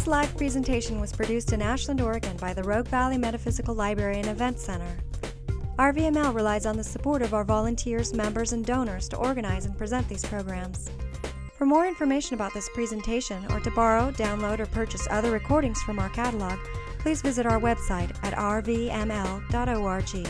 This live presentation was produced in Ashland, Oregon by the Rogue Valley Metaphysical Library and Event Center. RVML relies on the support of our volunteers, members, and donors to organize and present these programs. For more information about this presentation, or to borrow, download, or purchase other recordings from our catalog, please visit our website at rvml.org.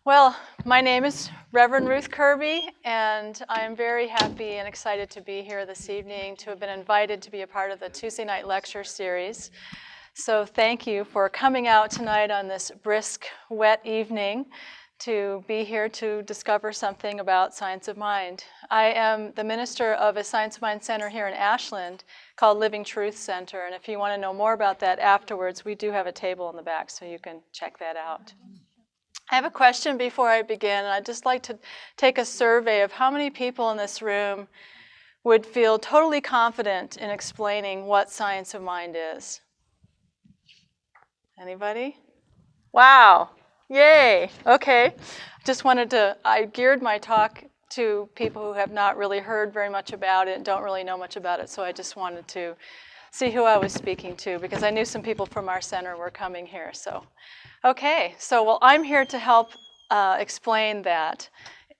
Well, my name is Reverend Ruth Kirby, and I am very happy and excited to be here this evening, to have been invited to be a part of the Tuesday night lecture series. So thank you for coming out tonight on this brisk, wet evening to be here to discover something about Science of Mind. I am the minister of a Science of Mind center here in Ashland called Living.Truth Center, and if you want to know more about that afterwards, we do have a table in the back, so you can check that out. I have a question before I begin, and I'd just like to take a survey of how many people in this room would feel totally confident in explaining what Science of Mind is. Anybody? Wow. Yay. Okay. I geared my talk to people who have not really heard very much about it, don't really know much about it, so I just wanted to see who I was speaking to, because I knew some people from our center were coming here. Okay, so I'm here to help explain that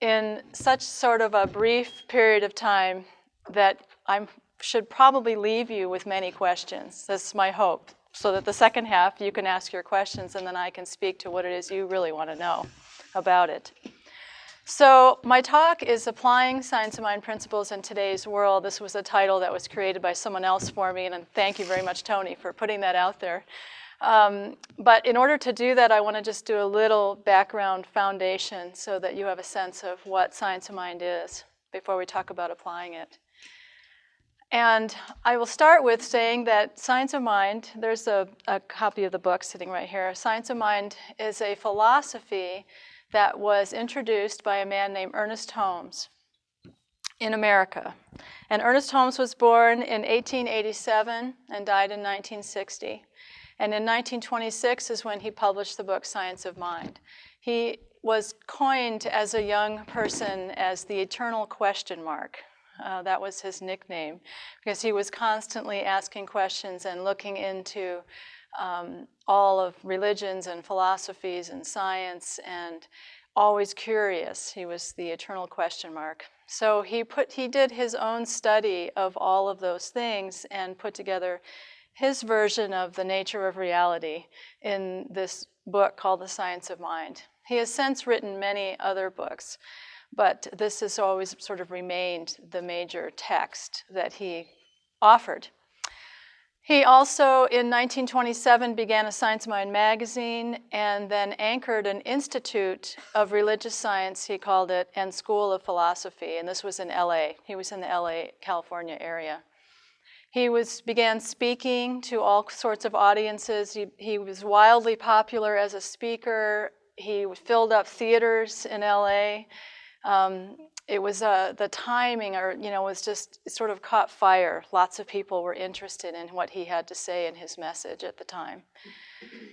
in such sort of a brief period of time that I should probably leave you with many questions. That's my hope, so that the second half you can ask your questions and then I can speak to what it is you really want to know about it. So my talk is Applying Science of Mind Principles in Today's World. This was a title that was created by someone else for me, and thank you very much, Tony, for putting that out there. But in order to do that, I want to just do a little background foundation so that you have a sense of what Science of Mind is before we talk about applying it. And I will start with saying that Science of Mind, there's a copy of the book sitting right here. Science of Mind is a philosophy that was introduced by a man named Ernest Holmes in America. And Ernest Holmes was born in 1887 and died in 1960. And in 1926 is when he published the book Science of Mind. He was coined as a young person as the eternal question mark. That was his nickname, because he was constantly asking questions and looking into all of religions and philosophies and science, and always curious. He was the eternal question mark. So he did his own study of all of those things and put together his version of the nature of reality in this book called The Science of Mind. He has since written many other books, but this has always sort of remained the major text that he offered. He also, in 1927, began a Science of Mind magazine and then anchored an Institute of Religious Science, he called it, and School of Philosophy, and this was in LA. He was in the LA, California area. He began speaking to all sorts of audiences. He was wildly popular as a speaker. He filled up theaters in LA. It was the timing, was just, it sort of caught fire. Lots of people were interested in what he had to say in his message at the time.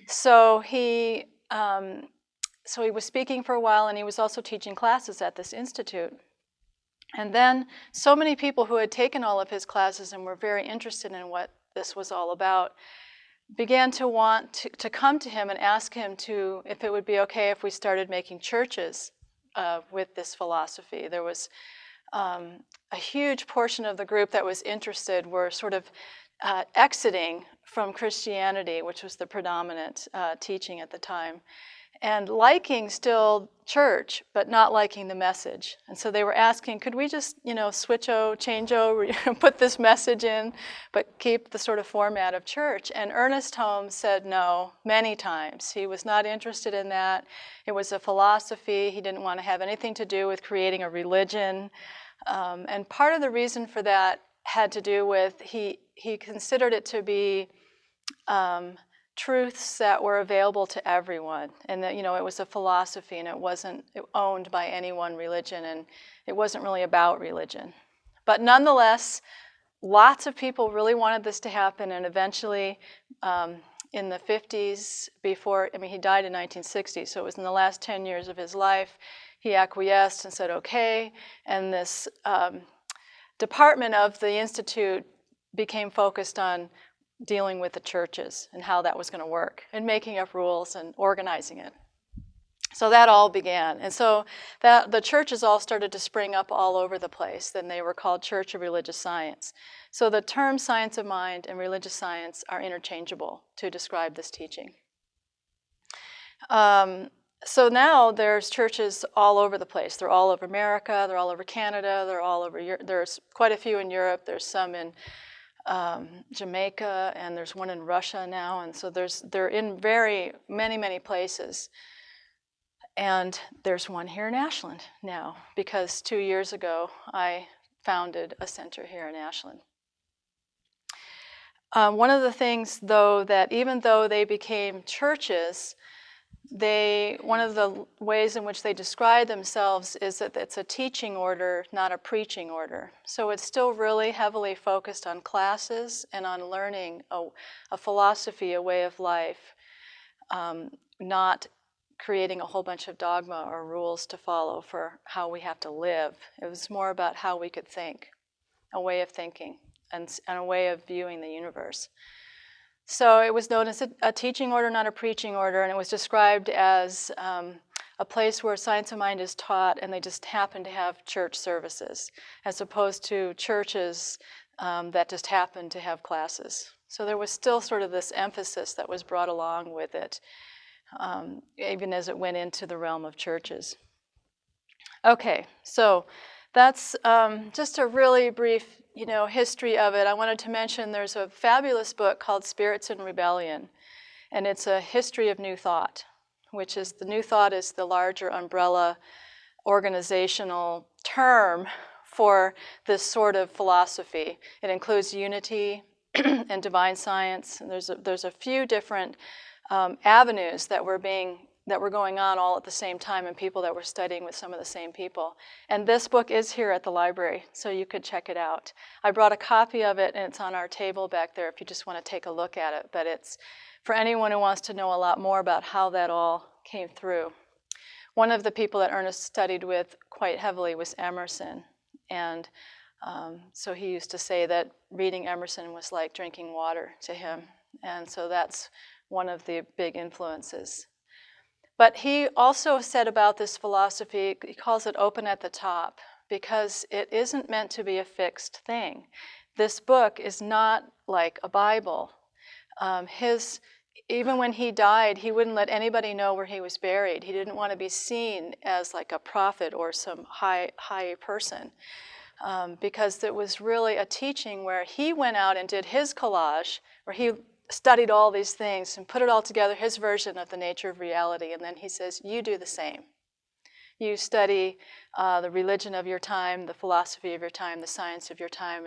So he was speaking for a while, and he was also teaching classes at this institute. And then so many people who had taken all of his classes and were very interested in what this was all about began to want to come to him and ask him if it would be okay if we started making churches with this philosophy. There was a huge portion of the group that was interested were sort of exiting from Christianity, which was the predominant teaching at the time, and liking still church, but not liking the message. And so they were asking, could we just, change over, put this message in, but keep the sort of format of church? And Ernest Holmes said no many times. He was not interested in that. It was a philosophy. He didn't want to have anything to do with creating a religion. And part of the reason for that had to do with he considered it to be truths that were available to everyone, and that it was a philosophy, and it wasn't owned by any one religion, and it wasn't really about religion. But nonetheless, lots of people really wanted this to happen, and eventually in the 50s, he died in 1960, so it was in the last 10 years of his life, he acquiesced and said, okay, and this department of the Institute became focused on dealing with the churches and how that was going to work, and making up rules and organizing it. So that all began. And so the churches all started to spring up all over the place. Then they were called Church of Religious Science. So the terms science of mind and religious science are interchangeable to describe this teaching. So now there's churches all over the place. They're all over America, they're all over Canada, they're all over Europe. There's quite a few in Europe. There's some in Jamaica, and there's one in Russia now. And so they're in very many places. And there's one here in Ashland now, because 2 years ago I founded a center here in Ashland. One of the things, though, that even though they became churches, one of the ways in which they describe themselves is that it's a teaching order, not a preaching order. So it's still really heavily focused on classes and on learning a philosophy, a way of life, not creating a whole bunch of dogma or rules to follow for how we have to live. It was more about how we could think, a way of thinking, and a way of viewing the universe. So it was known as a teaching order, not a preaching order, and it was described as a place where science of mind is taught, and they just happen to have church services, as opposed to churches that just happen to have classes. So there was still sort of this emphasis that was brought along with it, even as it went into the realm of churches. Okay, so that's just a really brief, history of it. I wanted to mention there's a fabulous book called Spirits in Rebellion, and it's a history of New Thought, which is, the New Thought is the larger umbrella organizational term for this sort of philosophy. It includes unity and divine science, and there's a few different avenues that were going on all at the same time, and people that were studying with some of the same people. And this book is here at the library, so you could check it out. I brought a copy of it, and it's on our table back there if you just want to take a look at it. But it's for anyone who wants to know a lot more about how that all came through. One of the people that Ernest studied with quite heavily was Emerson. And so he used to say that reading Emerson was like drinking water to him. And so that's one of the big influences. But he also said about this philosophy, he calls it open at the top, because it isn't meant to be a fixed thing. This book is not like a Bible. Even when he died, he wouldn't let anybody know where he was buried. He didn't want to be seen as like a prophet or some high person, because it was really a teaching where he went out and did his collage, where he studied all these things and put it all together, his version of the nature of reality, and then he says, you do the same. You study the religion of your time, the philosophy of your time, the science of your time,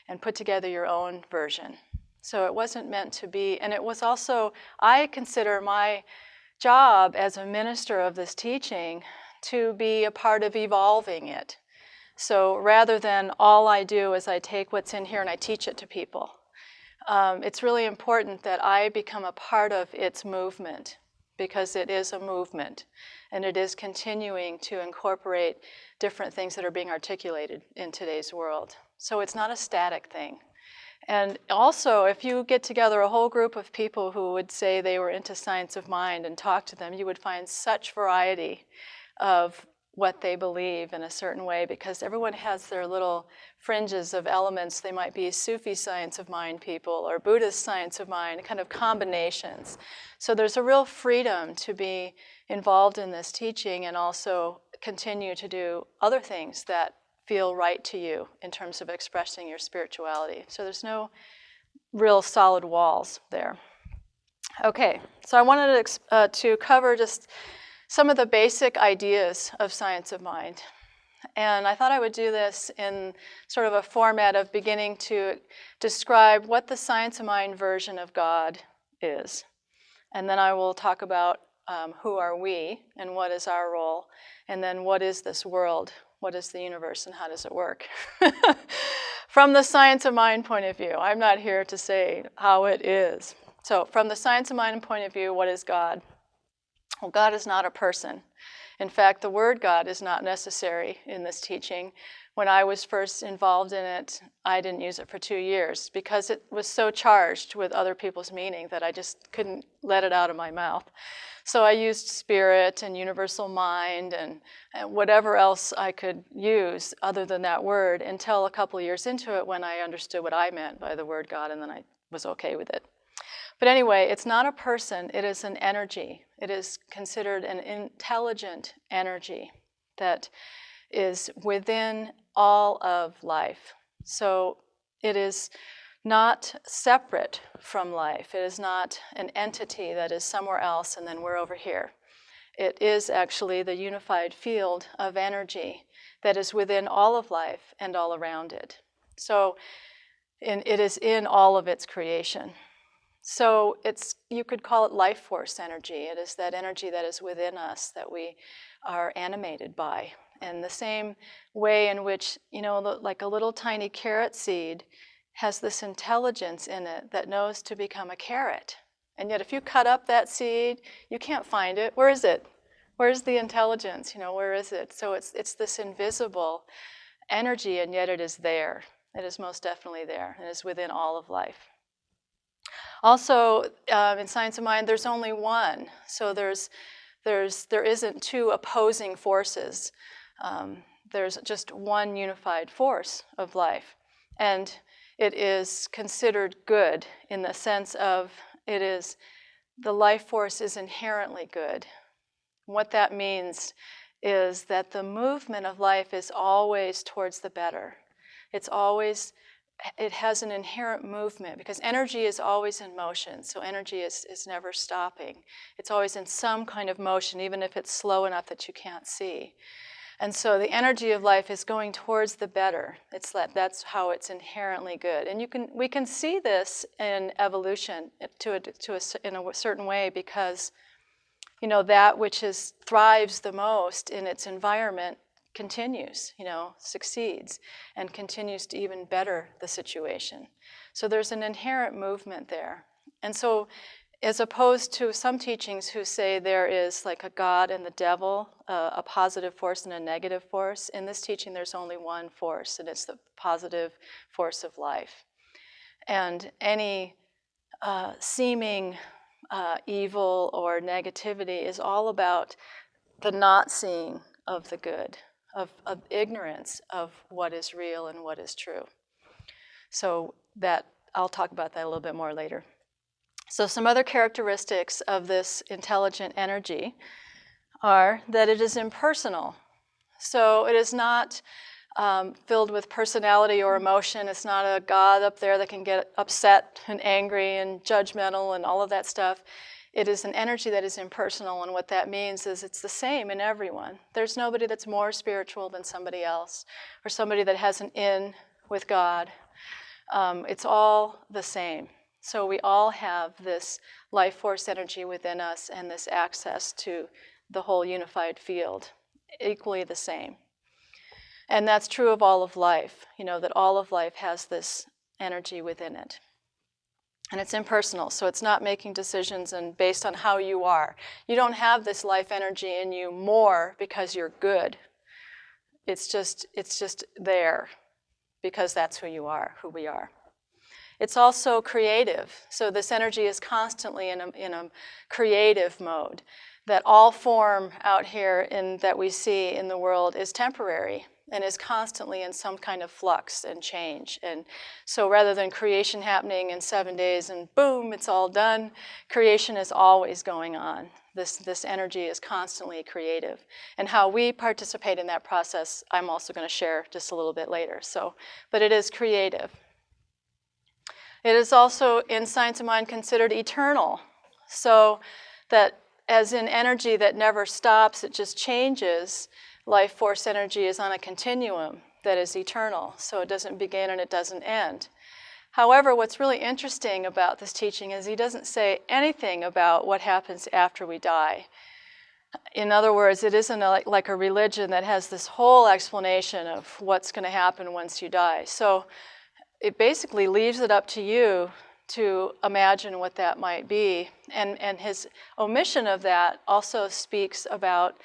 and put together your own version. So it wasn't meant to be, and it was also, I consider my job as a minister of this teaching to be a part of evolving it. So rather than all I do is I take what's in here and I teach it to people, it's really important that I become a part of its movement, because it is a movement, and it is continuing to incorporate different things that are being articulated in today's world. So it's not a static thing. And also, if you get together a whole group of people who would say they were into science of mind and talk to them, you would find such variety of what they believe in a certain way, because everyone has their little fringes of elements. They might be Sufi science of mind people or Buddhist science of mind, kind of combinations. So there's a real freedom to be involved in this teaching and also continue to do other things that feel right to you in terms of expressing your spirituality. So there's no real solid walls there. Okay, so I wanted to cover just some of the basic ideas of science of mind. And I thought I would do this in sort of a format of beginning to describe what the science of mind version of God is. And then I will talk about who are we and what is our role, and then what is this world, what is the universe, and how does it work From the science of mind point of view, I'm not here to say how it is. So from the science of mind point of view, what is God? Well, God is not a person. In fact, the word God is not necessary in this teaching. When I was first involved in it, I didn't use it for 2 years because it was so charged with other people's meaning that I just couldn't let it out of my mouth. So I used spirit and universal mind and whatever else I could use other than that word until a couple of years into it when I understood what I meant by the word God, and then I was okay with it. But anyway, it's not a person, it is an energy. It is considered an intelligent energy that is within all of life. So it is not separate from life. It is not an entity that is somewhere else and then we're over here. It is actually the unified field of energy that is within all of life and all around it. So it is in all of its creation. So you could call it life force energy. It is that energy that is within us that we are animated by. And the same way in which, like a little tiny carrot seed has this intelligence in it that knows to become a carrot. And yet if you cut up that seed, you can't find it. Where is it? Where's the intelligence? Where is it? So it's this invisible energy, and yet it is there. It is most definitely there. It is within all of life. Also, in science of mind, there's only one. So there isn't two opposing forces. There's just one unified force of life. And it is considered good in the sense of the life force is inherently good. What that means is that the movement of life is always towards the better. It has an inherent movement because energy is always in motion. So energy is never stopping. It's always in some kind of motion, even if it's slow enough that you can't see. And so the energy of life is going towards the better. That's how it's inherently good. And we can see this in evolution in a certain way because that which thrives the most in its environment continues, succeeds, and continues to even better the situation. So there's an inherent movement there. And so as opposed to some teachings who say there is like a God and the devil, a positive force and a negative force, in this teaching there's only one force, and it's the positive force of life. And any seeming evil or negativity is all about the not seeing of the good, of ignorance of what is real and what is true. So I'll talk about that a little bit more later. So some other characteristics of this intelligent energy are that it is impersonal. So it is not filled with personality or emotion. It's not a God up there that can get upset and angry and judgmental and all of that stuff. It is an energy that is impersonal, and what that means is it's the same in everyone. There's nobody that's more spiritual than somebody else, or somebody that has an in with God. It's all the same. So we all have this life force energy within us and this access to the whole unified field, equally the same. And that's true of all of life, that all of life has this energy within it. And it's impersonal, so it's not making decisions and based on how you are. You don't have this life energy in you more because you're good. It's just there because that's who you are, who we are. It's also creative. So this energy is constantly in a creative mode. That all form out here that we see in the world is temporary and is constantly in some kind of flux and change. And so rather than creation happening in 7 days and boom, it's all done, creation is always going on. This energy is constantly creative. And how we participate in that process, I'm also going to share just a little bit later. But it is creative. It is also, in science of mind, considered eternal. So that as in energy that never stops, it just changes, life force energy is on a continuum that is eternal. So it doesn't begin and it doesn't end. However, what's really interesting about this teaching is he doesn't say anything about what happens after we die. In other words, it isn't like a religion that has this whole explanation of what's going to happen once you die. So it basically leaves it up to you to imagine what that might be. And his omission of that also speaks about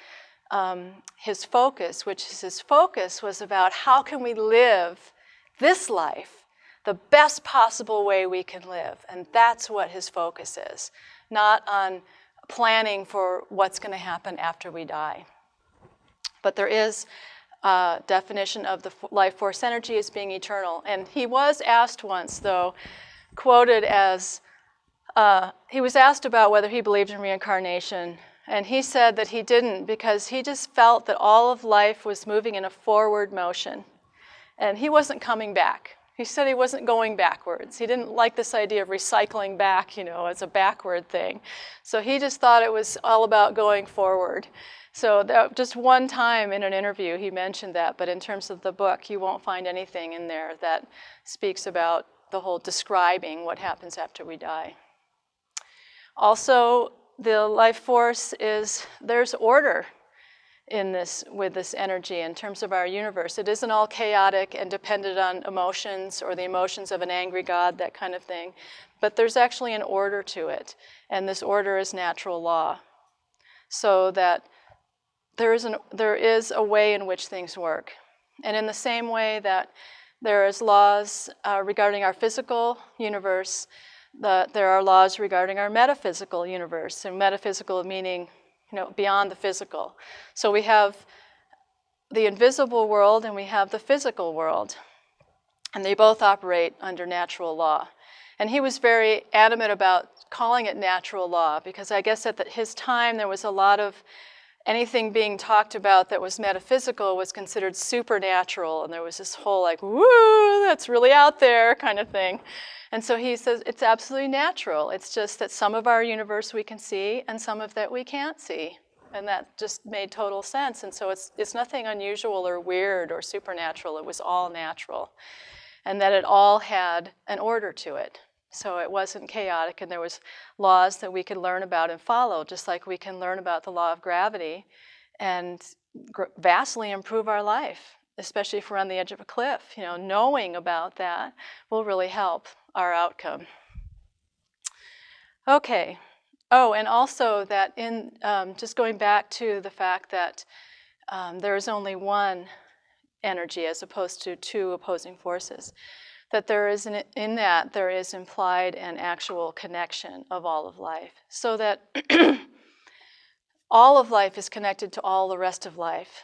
his focus, which is his focus was about how can we live this life the best possible way we can live. And that's what his focus is, not on planning for what's going to happen after we die. But there is a definition of the life force energy as being eternal. And he was asked once, though, quoted as, he was asked about whether he believed in reincarnation. And he said that he didn't because he just felt that all of life was moving in a forward motion. And he wasn't coming back. He said he wasn't going backwards. He didn't like this idea of recycling back, as a backward thing. So he just thought it was all about going forward. So just one time in an interview he mentioned that, but in terms of the book, you won't find anything in there that speaks about the whole describing what happens after we die. Also, the life force there's order in this, with this energy in terms of our universe. It isn't all chaotic and dependent on emotions or the emotions of an angry God, that kind of thing. But there's actually an order to it. And this order is natural law. So that there is a way in which things work. And in the same way that there is laws regarding our physical universe, there are laws regarding our metaphysical universe. And metaphysical meaning beyond the physical. So we have the invisible world and we have the physical world. And they both operate under natural law. And he was very adamant about calling it natural law because I guess at his time there was a lot of anything being talked about that was metaphysical was considered supernatural. And there was this whole woo, that's really out there kind of thing. And so he says it's absolutely natural. It's just that some of our universe we can see and some of that we can't see. And that just made total sense. And so it's nothing unusual or weird or supernatural. It was all natural. And that it all had an order to it. So it wasn't chaotic and there was laws that we could learn about and follow, just like we can learn about the law of gravity and vastly improve our life, especially if we're on the edge of a cliff. Knowing about that will really help our outcome. Okay. Oh, and also that in just going back to the fact that there is only one energy as opposed to two opposing forces, that there is in that there is implied an actual connection of all of life, so that all of life is connected to all the rest of life,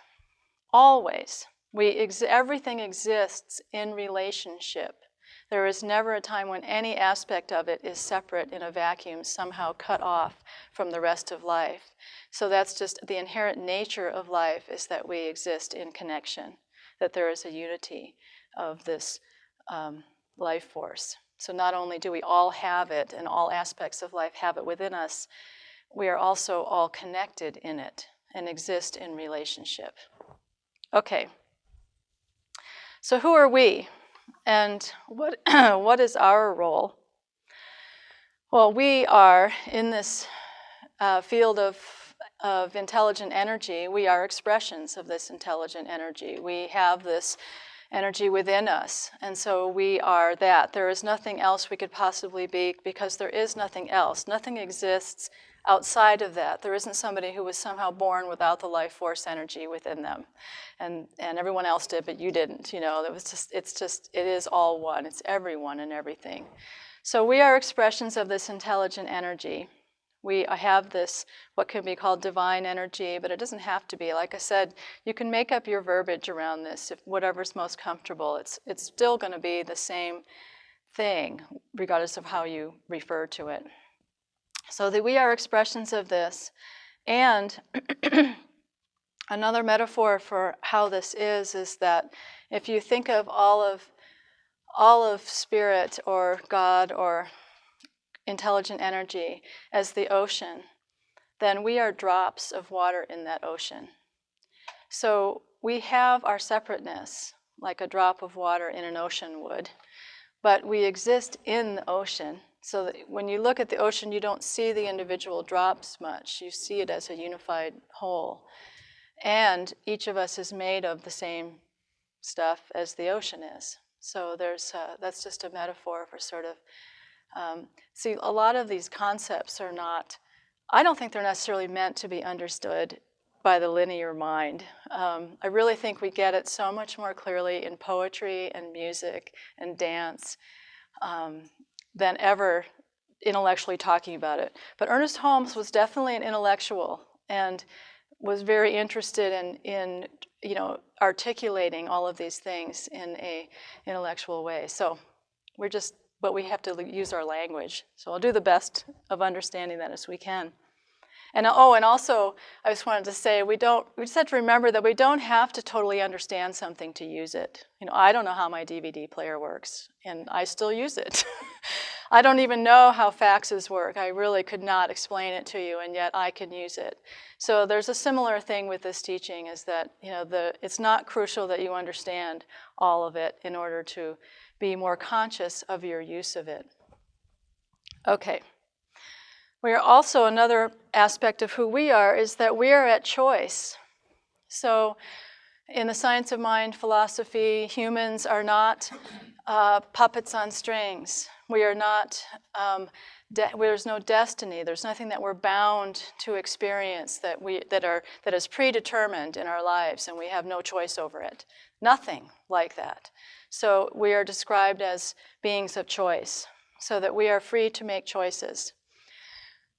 always. Everything exists in relationship. There is never a time when any aspect of it is separate in a vacuum, somehow cut off from the rest of life. So that's just the inherent nature of life, is that we exist in connection, that there is a unity of this life force. So not only do we all have it and all aspects of life have it within us, we are also all connected in it and exist in relationship. Okay. So who are we? And what is our role? Well, we are in this field of intelligent energy. We are expressions of this intelligent energy. We have this energy within us, and so we are that. There is nothing else we could possibly be, because there is nothing else. Nothing exists outside of that. There isn't somebody who was somehow born without the life force energy within them, and everyone else did, but you didn't. It is all one. It's everyone and everything. So we are expressions of this intelligent energy. We have this, what can be called divine energy, but it doesn't have to be. Like I said, you can make up your verbiage around this, if whatever's most comfortable. It's still going to be the same thing, regardless of how you refer to it. So that we are expressions of this. And another metaphor for how this is that if you think of all of spirit or God or intelligent energy as the ocean, then we are drops of water in that ocean. So we have our separateness, like a drop of water in an ocean would, but we exist in the ocean. So that when you look at the ocean, you don't see the individual drops much. You see it as a unified whole. And each of us is made of the same stuff as the ocean is. So that's just a metaphor for sort of, see, a lot of these concepts are not, I don't think they're necessarily meant to be understood by the linear mind. I really think we get it so much more clearly in poetry and music and dance than ever intellectually talking about it. But Ernest Holmes was definitely an intellectual and was very interested in articulating all of these things in a intellectual way. So but we have to use our language. So I'll do the best of understanding that as we can. And also, I just wanted to say, we just have to remember that we don't have to totally understand something to use it. I don't know how my DVD player works, and I still use it. I don't even know how faxes work. I really could not explain it to you, and yet I can use it. So there's a similar thing with this teaching, is that it's not crucial that you understand all of it in order to be more conscious of your use of it. Okay. We are also, another aspect of who we are is that we are at choice. So in the science of mind philosophy, humans are not puppets on strings. We are not, there's no destiny. There's nothing that we're bound to experience that is predetermined in our lives, and we have no choice over it. Nothing like that. So we are described as beings of choice, so that we are free to make choices.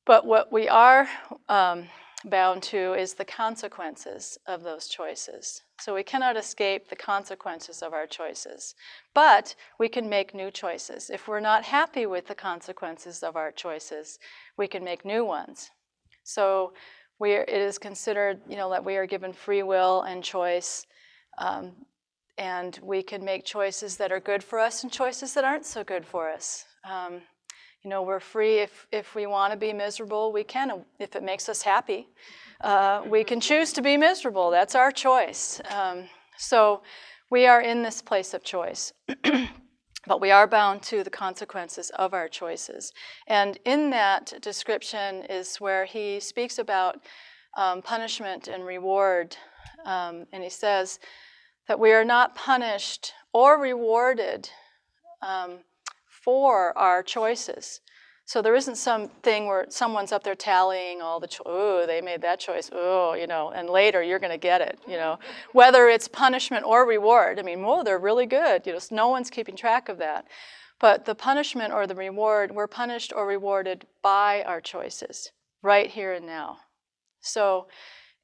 But what we are bound to is the consequences of those choices. So we cannot escape the consequences of our choices. But we can make new choices. If we're not happy with the consequences of our choices, we can make new ones. So it is considered, that we are given free will and choice, and we can make choices that are good for us and choices that aren't so good for us. We're free. If we want to be miserable, we can. If it makes us happy, we can choose to be miserable. That's our choice. So we are in this place of choice. But we are bound to the consequences of our choices. And in that description is where he speaks about punishment and reward. And he says that we are not punished or rewarded for our choices. So there isn't something where someone's up there tallying all the they made that choice, and later you're going to get it, Whether it's punishment or reward, they're really good, so no one's keeping track of that. But the punishment or the reward, we're punished or rewarded by our choices, right here and now. So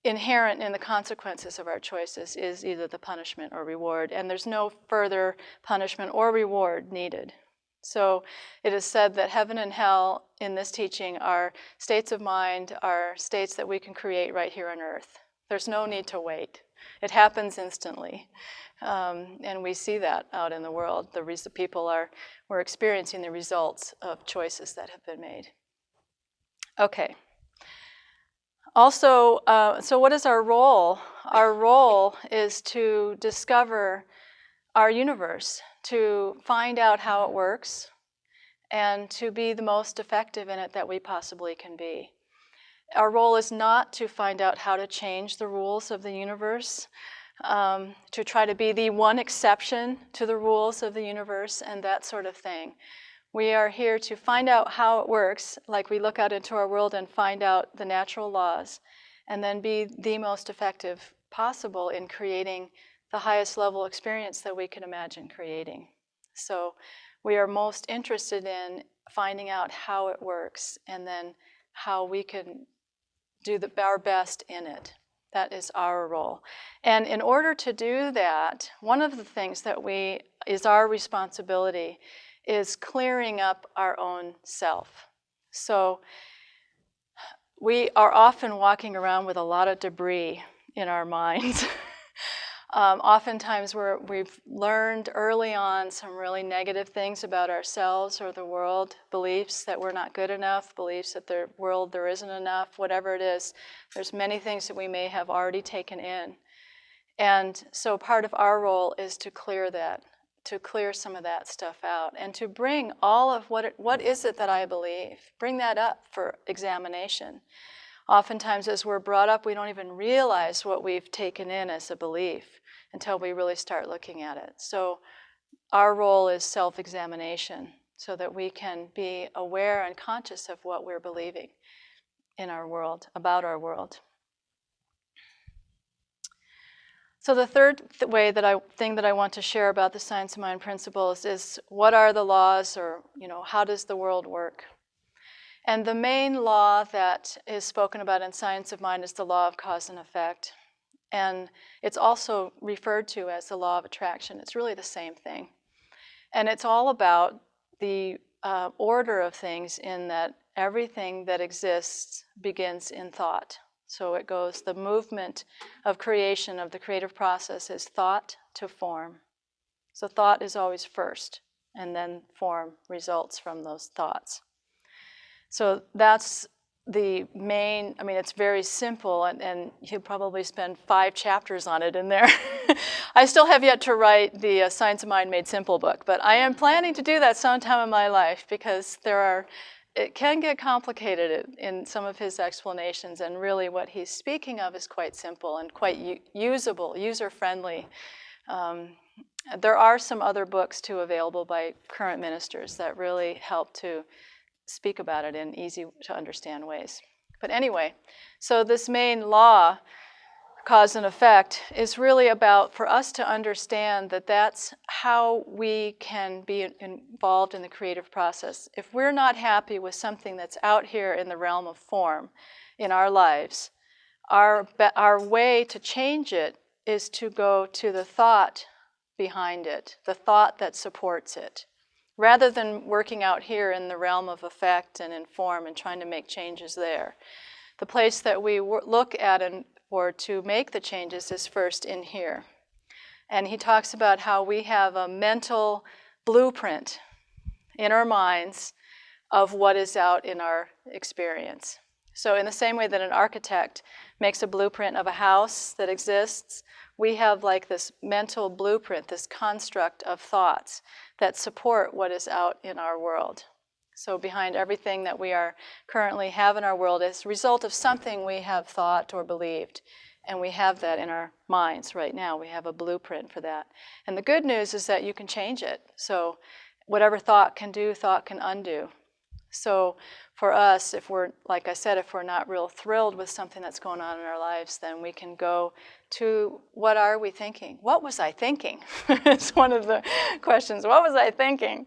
inherent in the consequences of our choices is either the punishment or reward, and there's no further punishment or reward needed. So it is said that heaven and hell in this teaching are states of mind, are states that we can create right here on earth. There's no need to wait. It happens instantly. And we see that out in the world. We're experiencing the results of choices that have been made. Okay. Also, so what is our role? Our role is to discover our universe, to find out how it works, and to be the most effective in it that we possibly can be. Our role is not to find out how to change the rules of the universe, to try to be the one exception to the rules of the universe and that sort of thing. We are here to find out how it works, like we look out into our world and find out the natural laws, and then be the most effective possible in creating the highest level experience that we can imagine creating. So we are most interested in finding out how it works and then how we can do our best in it. That is our role. And in order to do that, one of the things that is our responsibility is clearing up our own self. So we are often walking around with a lot of debris in our minds. Oftentimes we've learned early on some really negative things about ourselves or the world, beliefs that we're not good enough, beliefs that the world there isn't enough, whatever it is. There's many things that we may have already taken in. And so part of our role is to clear that, to clear some of that stuff out, and to bring all of what is it that I believe, bring that up for examination. Oftentimes as we're brought up, we don't even realize what we've taken in as a belief until we really start looking at it. So our role is self-examination so that we can be aware and conscious of what we're believing in our world, about our world. So the third thing that I want to share about the Science of Mind principles is what are the laws, or how does the world work? And the main law that is spoken about in Science of Mind is the law of cause and effect. And it's also referred to as the law of attraction. It's really the same thing. And it's all about the order of things, in that everything that exists begins in thought. So it goes, the movement of creation, of the creative process, is thought to form. So thought is always first, and then form results from those thoughts. So that's the main, it's very simple, and you'll probably spend 5 chapters on it in there. I still have yet to write the Science of Mind Made Simple book, but I am planning to do that sometime in my life, because it can get complicated in some of his explanations, and really what he's speaking of is quite simple and quite usable, user-friendly. There are some other books too available by current ministers that really help to speak about it in easy to understand ways. But anyway, so this main law, cause and effect, is really about, for us to understand that that's how we can be involved in the creative process. If we're not happy with something that's out here in the realm of form in our lives, our way to change it is to go to the thought behind it, the thought that supports it, rather than working out here in the realm of effect and in form and trying to make changes there. The place that we look at or to make the changes is first in here. And he talks about how we have a mental blueprint in our minds of what is out in our experience. So in the same way that an architect makes a blueprint of a house that exists, we have like this mental blueprint, this construct of thoughts that support what is out in our world. So behind everything that we are currently have in our world is a result of something we have thought or believed. And we have that in our minds right now. We have a blueprint for that. And the good news is that you can change it. So whatever thought can do, thought can undo. So for us, if we're, like I said, if we're not real thrilled with something that's going on in our lives, then we can go to, what are we thinking? What was I thinking? It's one of the questions. What was I thinking?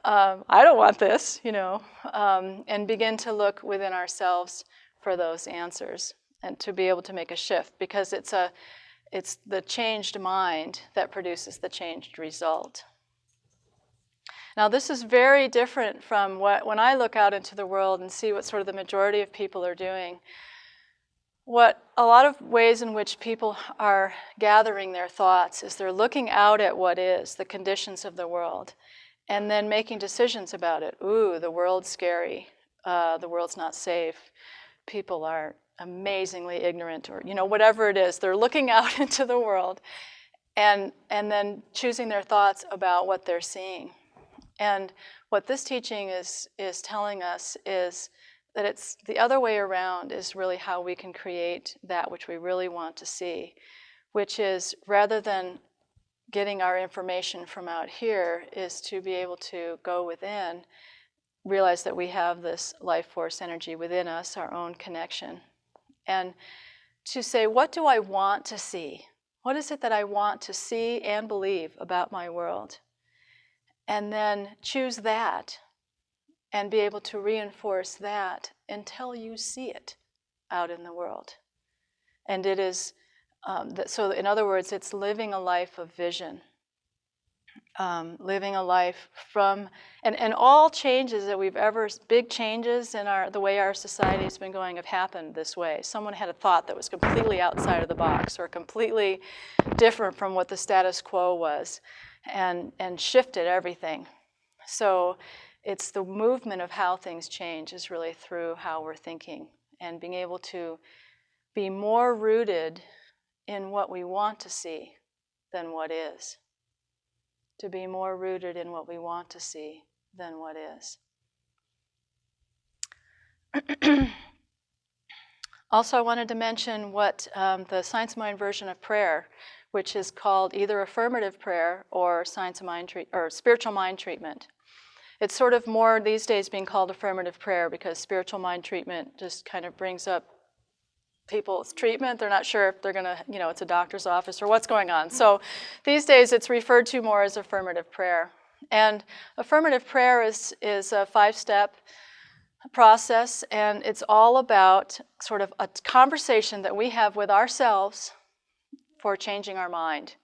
I don't want this, and begin to look within ourselves for those answers and to be able to make a shift, because it's the changed mind that produces the changed result. Now, this is very different from when I look out into the world and see what sort of the majority of people are doing. What a lot of ways in which people are gathering their thoughts is they're looking out at what is, the conditions of the world, and then making decisions about it. Ooh, the world's scary. The world's not safe. People are amazingly ignorant, or whatever it is. They're looking out into the world and then choosing their thoughts about what they're seeing. And what this teaching is telling us is that it's the other way around, is really how we can create that which we really want to see, which is, rather than getting our information from out here, is to be able to go within, realize that we have this life force energy within us, our own connection, and to say, what do I want to see? What is it that I want to see and believe about my world? And then choose that and be able to reinforce that until you see it out in the world. And it is, so in other words, it's living a life of vision. Living a life from, and all changes that we've ever, big changes in the way our society has been going have happened this way. Someone had a thought that was completely outside of the box, or completely different from what the status quo was, and shifted everything. So it's the movement of how things change is really through how we're thinking, and being able to be more rooted in what we want to see than what is. To be more rooted in what we want to see than what is. Also, I wanted to mention what the Science of Mind version of prayer, which is called either affirmative prayer or science of mind or spiritual mind treatment. It's sort of more these days being called affirmative prayer because spiritual mind treatment just kind of brings up people's treatment. They're not sure if they're going to, it's a doctor's office or what's going on. So these days it's referred to more as affirmative prayer. And affirmative prayer is a 5-step process, and it's all about sort of a conversation that we have with ourselves for changing our mind.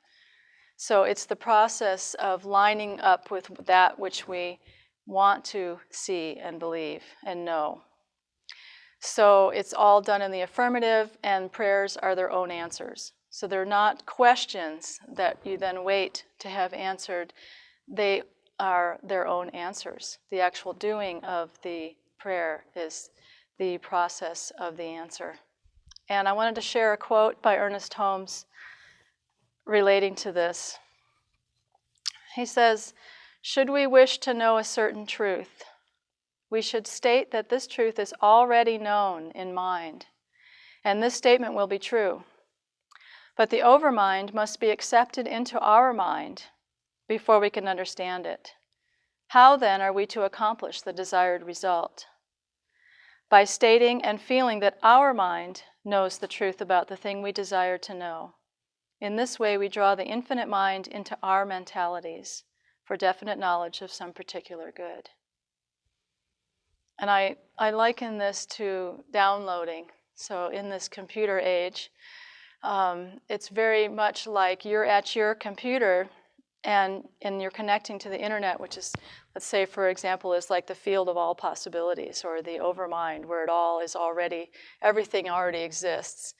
So it's the process of lining up with that which we want to see and believe and know. So it's all done in the affirmative, and prayers are their own answers. So they're not questions that you then wait to have answered. They are their own answers. The actual doing of the prayer is the process of the answer. And I wanted to share a quote by Ernest Holmes relating to this. He says, "Should we wish to know a certain truth, we should state that this truth is already known in mind, and this statement will be true. But the overmind must be accepted into our mind before we can understand it. How then are we to accomplish the desired result? By stating and feeling that our mind knows the truth about the thing we desire to know. In this way, we draw the infinite mind into our mentalities for definite knowledge of some particular good." And I liken this to downloading. So in this computer age, it's very much like you're at your computer and you're connecting to the internet, which is, let's say, for example, is like the field of all possibilities, or the overmind, where it all is already, everything already exists.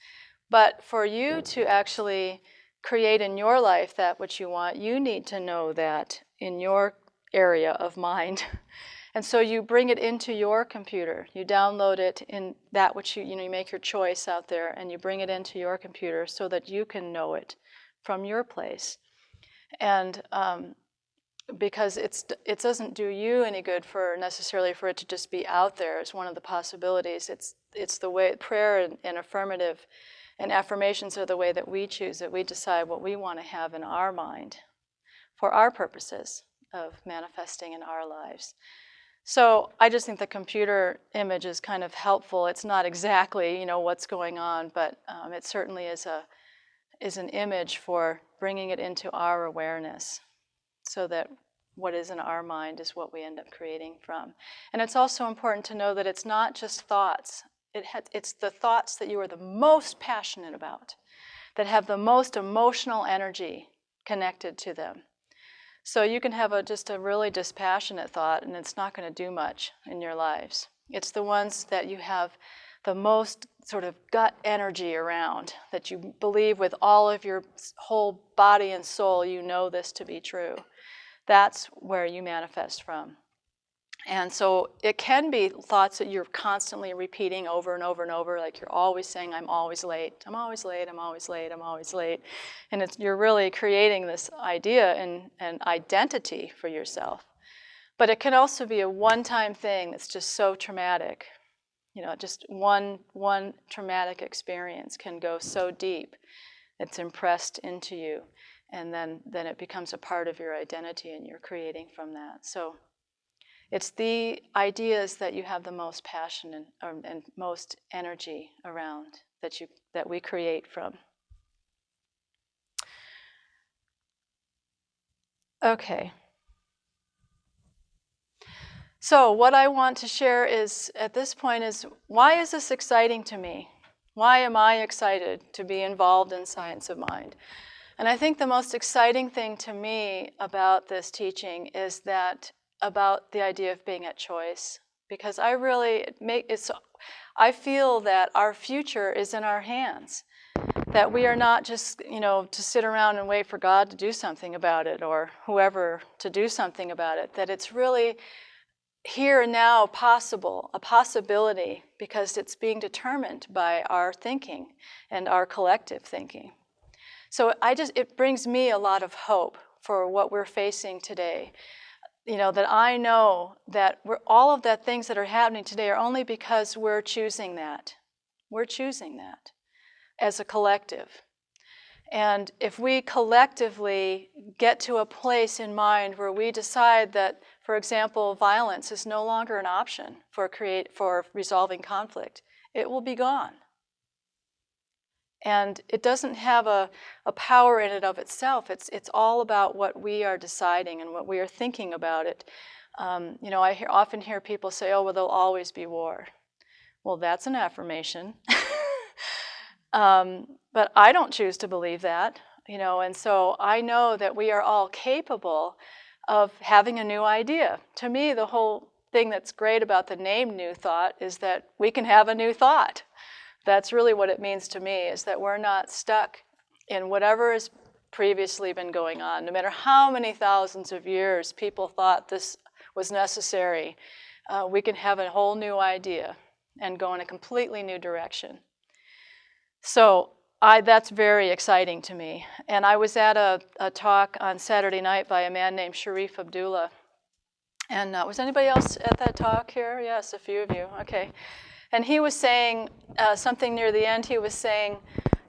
But for you to actually create in your life that which you want, you need to know that in your area of mind. And so you bring it into your computer. You download it in that which you make your choice out there, and you bring it into your computer so that you can know it from your place. And because it doesn't do you any good necessarily for it to just be out there. It's one of the possibilities. It's the way prayer and affirmative and affirmations are the way that we choose it. We decide what we want to have in our mind for our purposes of manifesting in our lives. So I just think the computer image is kind of helpful. It's not exactly what's going on, but it certainly is an image for bringing it into our awareness, so that what is in our mind is what we end up creating from. And it's also important to know that it's not just thoughts. It's the thoughts that you are the most passionate about, that have the most emotional energy connected to them. So you can have just a really dispassionate thought, and it's not going to do much in your lives. It's the ones that you have the most sort of gut energy around, that you believe with all of your whole body and soul, you know this to be true. That's where you manifest from. And so it can be thoughts that you're constantly repeating over and over and over, like you're always saying, "I'm always late, I'm always late, I'm always late, I'm always late." And you're really creating this idea and identity for yourself. But it can also be a one-time thing that's just so traumatic. Just one traumatic experience can go so deep, it's impressed into you, and then it becomes a part of your identity, and you're creating from that. So it's the ideas that you have the most passion and most energy around that we create from. Okay. So what I want to share at this point is, why is this exciting to me? Why am I excited to be involved in science of mind? And I think the most exciting thing to me about this teaching is that about the idea of being at choice, because I feel that our future is in our hands, that we are not just to sit around and wait for God to do something about it, or whoever to do something about it, that it's really here and now a possibility, because it's being determined by our thinking and our collective thinking. So it brings me a lot of hope for what we're facing today. That I know that all of the things that are happening today are only because we're choosing that. We're choosing that as a collective. And if we collectively get to a place in mind where we decide that, for example, violence is no longer an option for resolving conflict, it will be gone. And it doesn't have a power in and of itself. It's all about what we are deciding and what we are thinking about it. I often hear people say, "Oh, well, there'll always be war." Well, that's an affirmation. But I don't choose to believe that, and so I know that we are all capable of having a new idea. To me, the whole thing that's great about the name New Thought is that we can have a new thought. That's really what it means to me, is that we're not stuck in whatever has previously been going on. No matter how many thousands of years people thought this was necessary, we can have a whole new idea and go in a completely new direction. So that's very exciting to me. And I was at a talk on Saturday night by a man named Sharif Abdullah. And was anybody else at that talk here? Yes, a few of you. Okay. And he was saying something near the end. He was saying,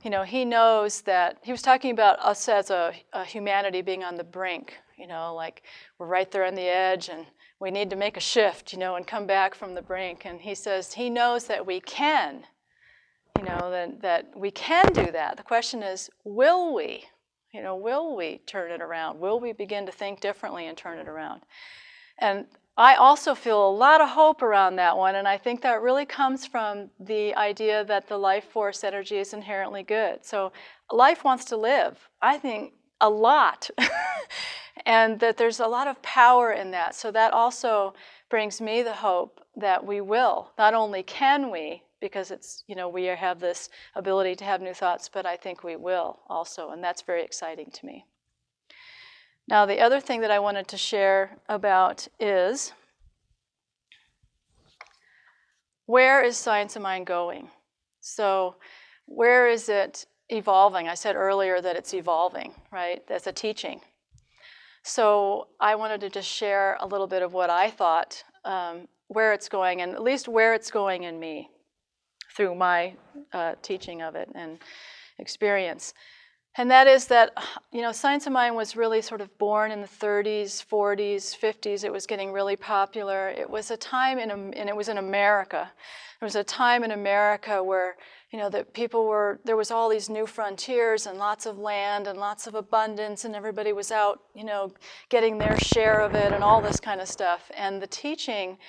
he knows that, he was talking about us as a humanity being on the brink, like we're right there on the edge and we need to make a shift, and come back from the brink. And he says he knows that we can, that we can do that. The question is, will we? Will we turn it around? Will we begin to think differently and turn it around? And I also feel a lot of hope around that one, and I think that really comes from the idea that the life force energy is inherently good. So life wants to live, I think, a lot, and that there's a lot of power in that. So that also brings me the hope that we will. Not only can we, because it's, we have this ability to have new thoughts, but I think we will also, and that's very exciting to me. Now, the other thing that I wanted to share about is, where is Science of Mind going? So where is it evolving? I said earlier that it's evolving, right? That's a teaching. So I wanted to just share a little bit of what I thought, where it's going, and at least where it's going in me through my teaching of it and experience. And that is that, Science of Mind was really sort of born in the 30s, 40s, 50s. It was getting really popular. It was a time and it was in America. There was a time in America where, there was all these new frontiers and lots of land and lots of abundance, and everybody was out, getting their share of it and all this kind of stuff. And the teaching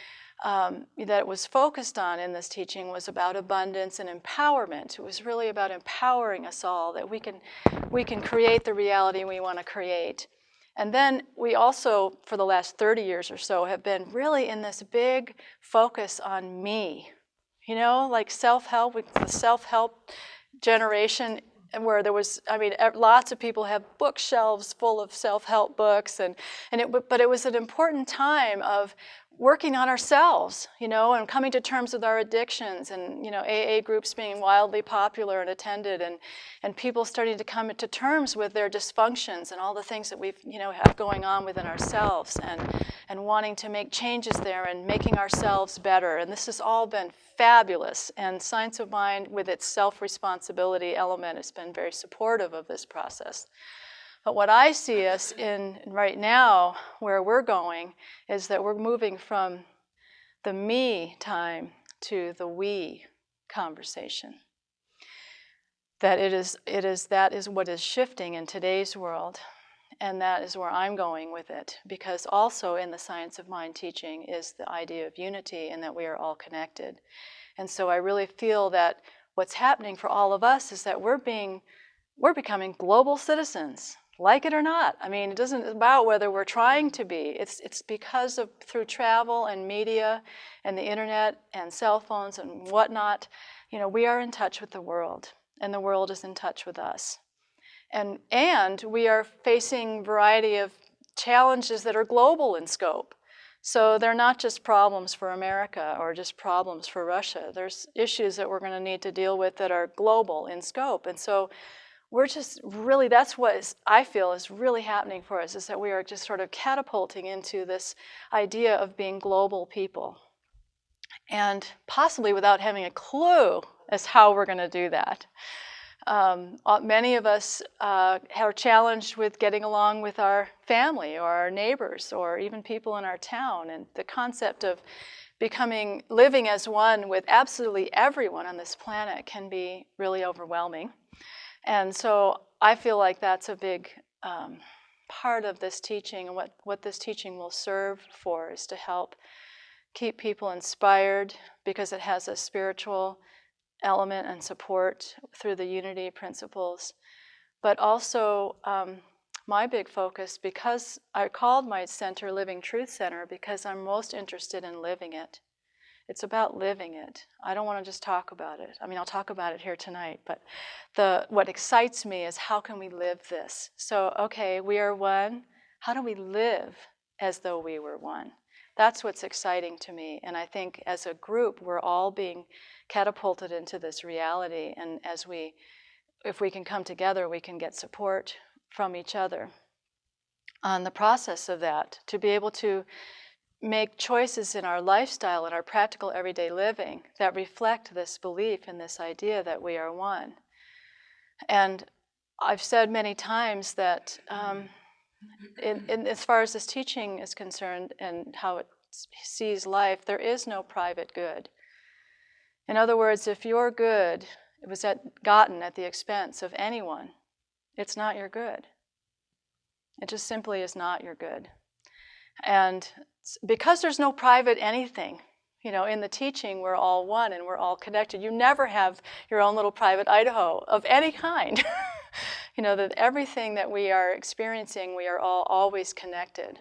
that it was focused on in this teaching was about abundance and empowerment. It was really about empowering us all, that we can create the reality we want to create. And then we also, for the last 30 years or so, have been really in this big focus on me. Like self-help, the self-help generation, where there was, lots of people have bookshelves full of self-help books, but it was an important time of working on ourselves, and coming to terms with our addictions, and AA groups being wildly popular and attended, and people starting to come to terms with their dysfunctions and all the things that we've have going on within ourselves, and wanting to make changes there and making ourselves better. And this has all been fabulous, and Science of Mind, with its self-responsibility element, has been very supportive of this process. But what I see us in right now, where we're going, is that we're moving from the me time to the we conversation. That that is what is shifting in today's world, and that is where I'm going with it. Because also in the Science of Mind teaching is the idea of unity, and that we are all connected. And so I really feel that what's happening for all of us is that we're becoming global citizens. Like it or not. It isn't about whether we're trying to be. It's because of, through travel and media and the internet and cell phones and whatnot, we are in touch with the world, and the world is in touch with us. And we are facing a variety of challenges that are global in scope. So they're not just problems for America or just problems for Russia. There's issues that we're going to need to deal with that are global in scope. And so we're just really, that's what I feel is really happening for us, is that we are just sort of catapulting into this idea of being global people. And possibly without having a clue as how we're going to do that. Many of us are challenged with getting along with our family or our neighbors or even people in our town. And the concept of living as one with absolutely everyone on this planet can be really overwhelming. And so I feel like that's a big part of this teaching, and what this teaching will serve for is to help keep people inspired, because it has a spiritual element and support through the unity principles. But also my big focus, because I called my center Living Truth Center, because I'm most interested in living it. It's about living it. I don't want to just talk about it. I mean, I'll talk about it here tonight, but what excites me is how can we live this? So, okay, we are one. How do we live as though we were one? That's what's exciting to me. And I think as a group, we're all being catapulted into this reality. And if we can come together, we can get support from each other on the process of that, to be able to make choices in our lifestyle and our practical everyday living that reflect this belief and this idea that we are one. And I've said many times that as far as this teaching is concerned and how it sees life, there is no private good. In other words, if your good was gotten at the expense of anyone, it's not your good. It just simply is not your good. And because there's no private anything, in the teaching, we're all one and we're all connected. You never have your own little private Idaho of any kind. That everything that we are experiencing, we are all always connected.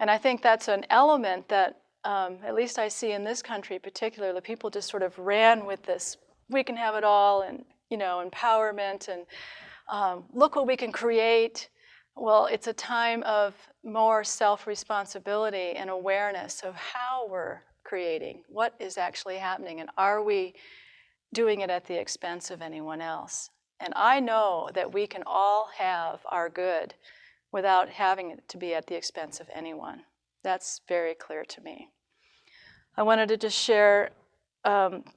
And I think that's an element that, at least I see in this country particularly, people just sort of ran with this, we can have it all, and, empowerment, and look what we can create. Well, it's a time of more self-responsibility and awareness of how we're creating, what is actually happening, and are we doing it at the expense of anyone else? And I know that we can all have our good without having it to be at the expense of anyone. That's very clear to me. I wanted to just share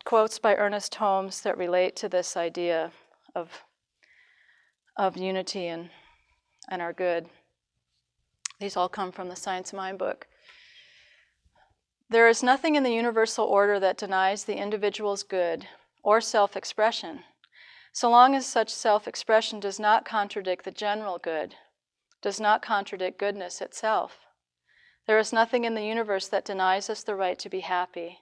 quotes by Ernest Holmes that relate to this idea of unity and our good. These all come from the Science Mind book. There is nothing in the universal order that denies the individual's good or self-expression, so long as such self-expression does not contradict the general good, does not contradict goodness itself. There is nothing in the universe that denies us the right to be happy,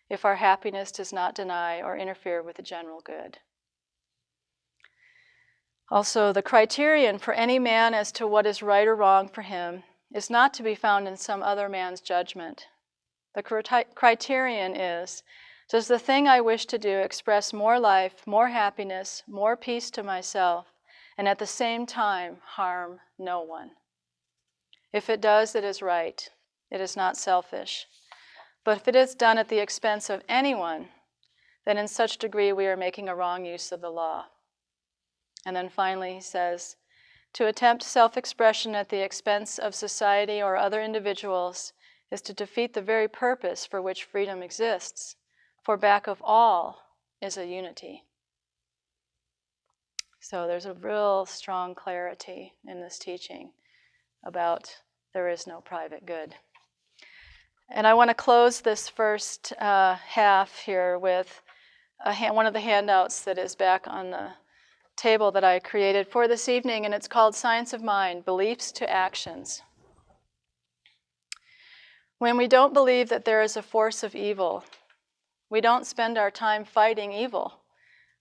if our happiness does not deny or interfere with the general good. Also, the criterion for any man as to what is right or wrong for him is not to be found in some other man's judgment. The criterion is, does the thing I wish to do express more life, more happiness, more peace to myself, and at the same time harm no one? If it does, it is right. It is not selfish. But if it is done at the expense of anyone, then in such degree we are making a wrong use of the law. And then finally he says, to attempt self-expression at the expense of society or other individuals is to defeat the very purpose for which freedom exists, for back of all is a unity. So there's a real strong clarity in this teaching about there is no private good. And I want to close this first half here with one of the handouts that is back on the table that I created for this evening, and it's called Science of Mind, Beliefs to Actions. When we don't believe that there is a force of evil, we don't spend our time fighting evil.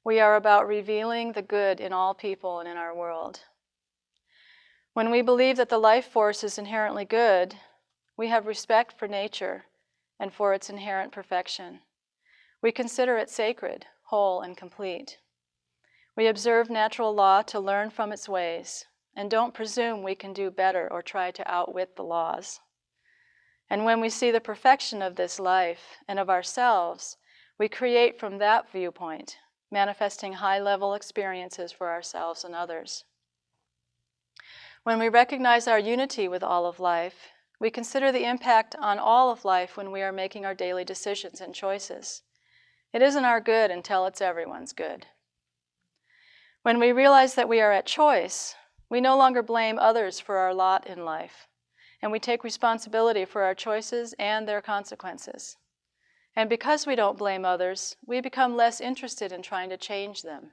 We are about revealing the good in all people and in our world. When we believe that the life force is inherently good, we have respect for nature and for its inherent perfection. We consider it sacred, whole, and complete. We observe natural law to learn from its ways, and don't presume we can do better or try to outwit the laws. And when we see the perfection of this life and of ourselves, we create from that viewpoint, manifesting high-level experiences for ourselves and others. When we recognize our unity with all of life, we consider the impact on all of life when we are making our daily decisions and choices. It isn't our good until it's everyone's good. When we realize that we are at choice, we no longer blame others for our lot in life, and we take responsibility for our choices and their consequences. And because we don't blame others, we become less interested in trying to change them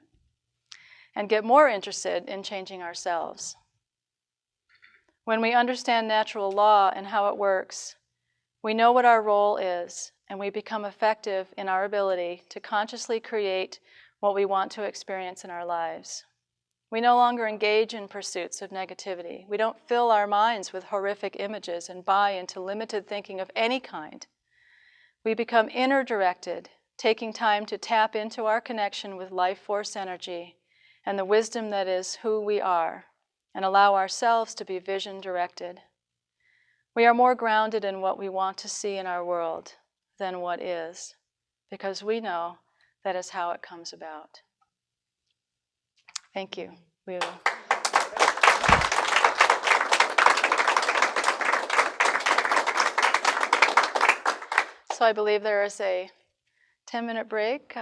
and get more interested in changing ourselves. When we understand natural law and how it works, we know what our role is, and we become effective in our ability to consciously create what we want to experience in our lives. We no longer engage in pursuits of negativity. We don't fill our minds with horrific images and buy into limited thinking of any kind. We become inner-directed, taking time to tap into our connection with life force energy and the wisdom that is who we are, and allow ourselves to be vision-directed. We are more grounded in what we want to see in our world than what is, because we know that is how it comes about. Thank you. We will. So I believe there is a 10-minute break,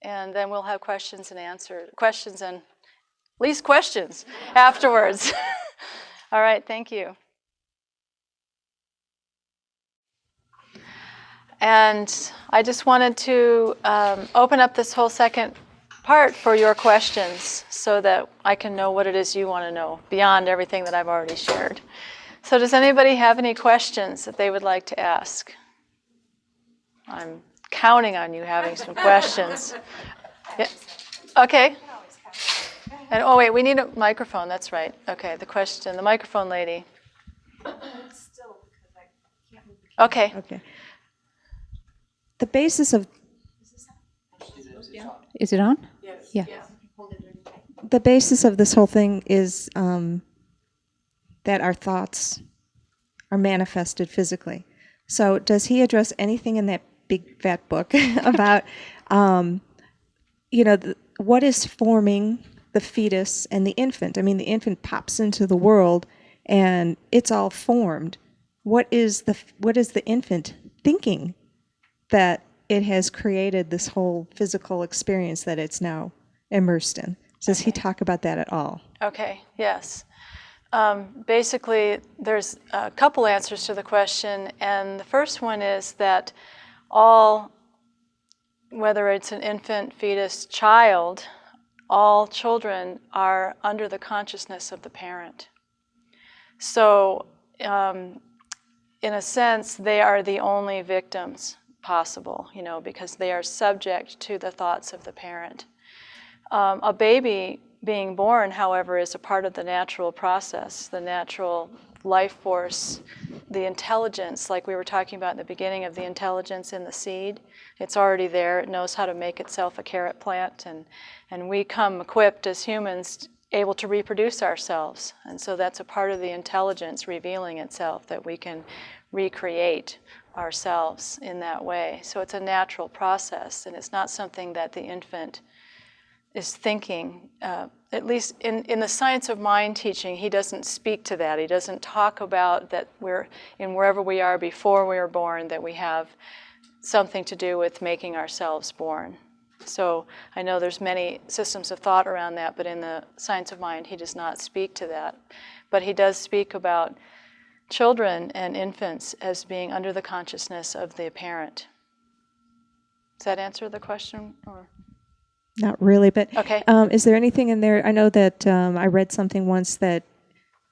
and then we'll have questions and at least questions afterwards. All right, thank you. And I just wanted to open up this whole second part for your questions so that I can know what it is you want to know beyond everything that I've already shared. So does anybody have any questions that they would like to ask? I'm counting on you having some questions. Yeah. Okay. And oh wait, we need a microphone. That's right. Okay, the microphone lady. Okay. Okay. The basis of... Is it on? Yes. Yeah. The basis of this whole thing is that our thoughts are manifested physically. So does he address anything in that big fat book about, what is forming the fetus and the infant? I mean, the infant pops into the world and it's all formed. What is the infant thinking that it has created this whole physical experience that it's now immersed in? Does he talk about that at all? Okay, yes. Basically, there's a couple answers to the question, and the first one is that whether it's an infant, fetus, child, all children are under the consciousness of the parent. So, in a sense, they are the only victims possible, because they are subject to the thoughts of the parent. A baby being born, however, is a part of the natural process, the natural life force, the intelligence, like we were talking about in the beginning of the intelligence in the seed. It's already there. It knows how to make itself a carrot plant, and we come equipped as humans, able to reproduce ourselves. And so that's a part of the intelligence revealing itself, that we can recreate ourselves in that way. So it's a natural process, and it's not something that the infant is thinking. At least in the science of mind teaching, he doesn't speak to that. He doesn't talk about that we're in wherever we are before we were born, that we have something to do with making ourselves born. So I know there's many systems of thought around that, but in the science of mind, he does not speak to that. But he does speak about children and infants as being under the consciousness of the parent. Does that answer the question? Or? Not really, but okay. Is there anything in there? I know that I read something once that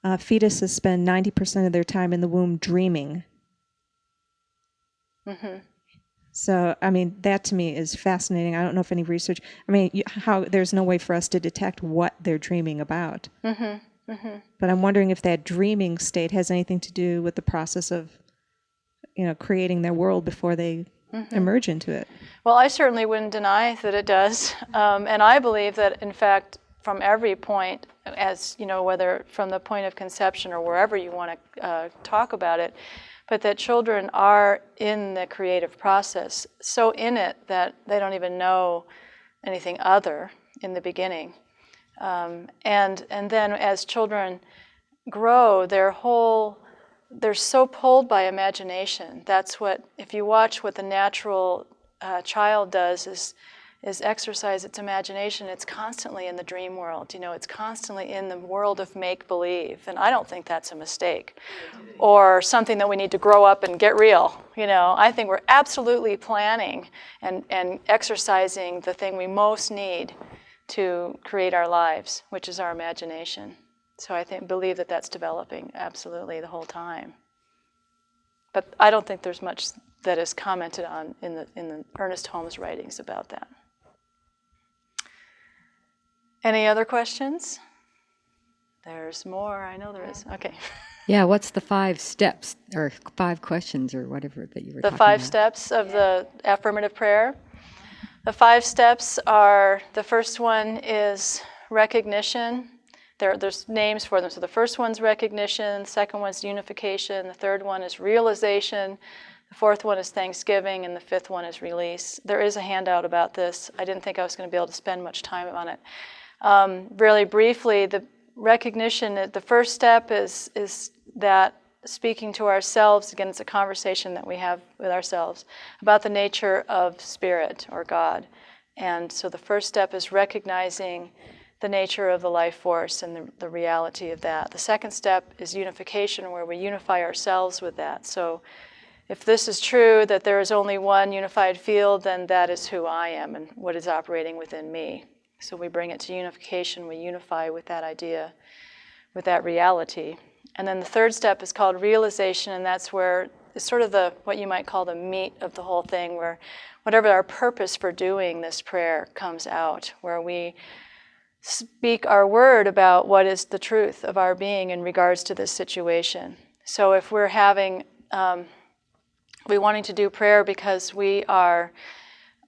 fetuses spend 90% of their time in the womb dreaming. Mm-hmm. So, I mean, that to me is fascinating. I don't know if any research, how there's no way for us to detect what they're dreaming about. Mm-hmm. Mm-hmm. But I'm wondering if that dreaming state has anything to do with the process of, creating their world before they emerge into it. Well, I certainly wouldn't deny that it does. And I believe that, in fact, from every point, as whether from the point of conception or wherever you want to talk about it, but that children are in the creative process, so in it that they don't even know anything other in the beginning. And then as children grow, they're so pulled by imagination. That's what, if you watch what the natural child does, is is exercise its imagination, it's constantly in the dream world. It's constantly in the world of make-believe. And I don't think that's a mistake or something that we need to grow up and get real. I think we're absolutely planning and exercising the thing we most need to create our lives, which is our imagination. So I believe that that's developing absolutely the whole time. But I don't think there's much that is commented on in the Ernest Holmes writings about that. Any other questions? There's more. I know there is. Okay. Yeah, what's the 5 steps or 5 questions or whatever that you were The talking 5 about? steps of the affirmative prayer. The 5 steps are, the first one is recognition. There's names for them. So the first one's recognition, the second one's unification, the third one is realization, the fourth one is thanksgiving, and the fifth one is release. There is a handout about this. I didn't think I was going to be able to spend much time on it. Really briefly, the recognition, the first step is that speaking to ourselves, again, it's a conversation that we have with ourselves about the nature of spirit or God. And so the first step is recognizing the nature of the life force and the reality of that. The second step is unification, where we unify ourselves with that. So if this is true, that there is only one unified field, then that is who I am and what is operating within me. So we bring it to unification, we unify with that idea, with that reality. And then the third step is called realization, and that's where it's sort of what you might call the meat of the whole thing, where whatever our purpose for doing this prayer comes out, where we speak our word about what is the truth of our being in regards to this situation. So if we're wanting to do prayer because we are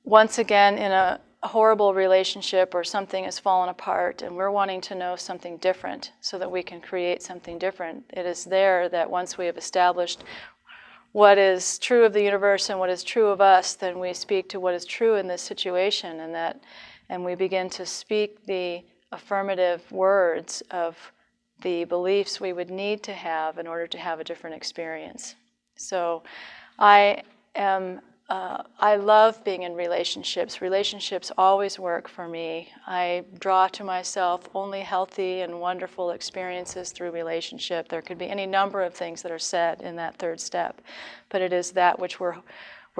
once again in a horrible relationship or something has fallen apart and we're wanting to know something different so that we can create something different, it is there that once we have established what is true of the universe and what is true of us, then we speak to what is true in this situation, and we begin to speak the affirmative words of the beliefs we would need to have in order to have a different experience. So I love being in relationships. Relationships always work for me. I draw to myself only healthy and wonderful experiences through relationship. There could be any number of things that are said in that third step, but it is that which we're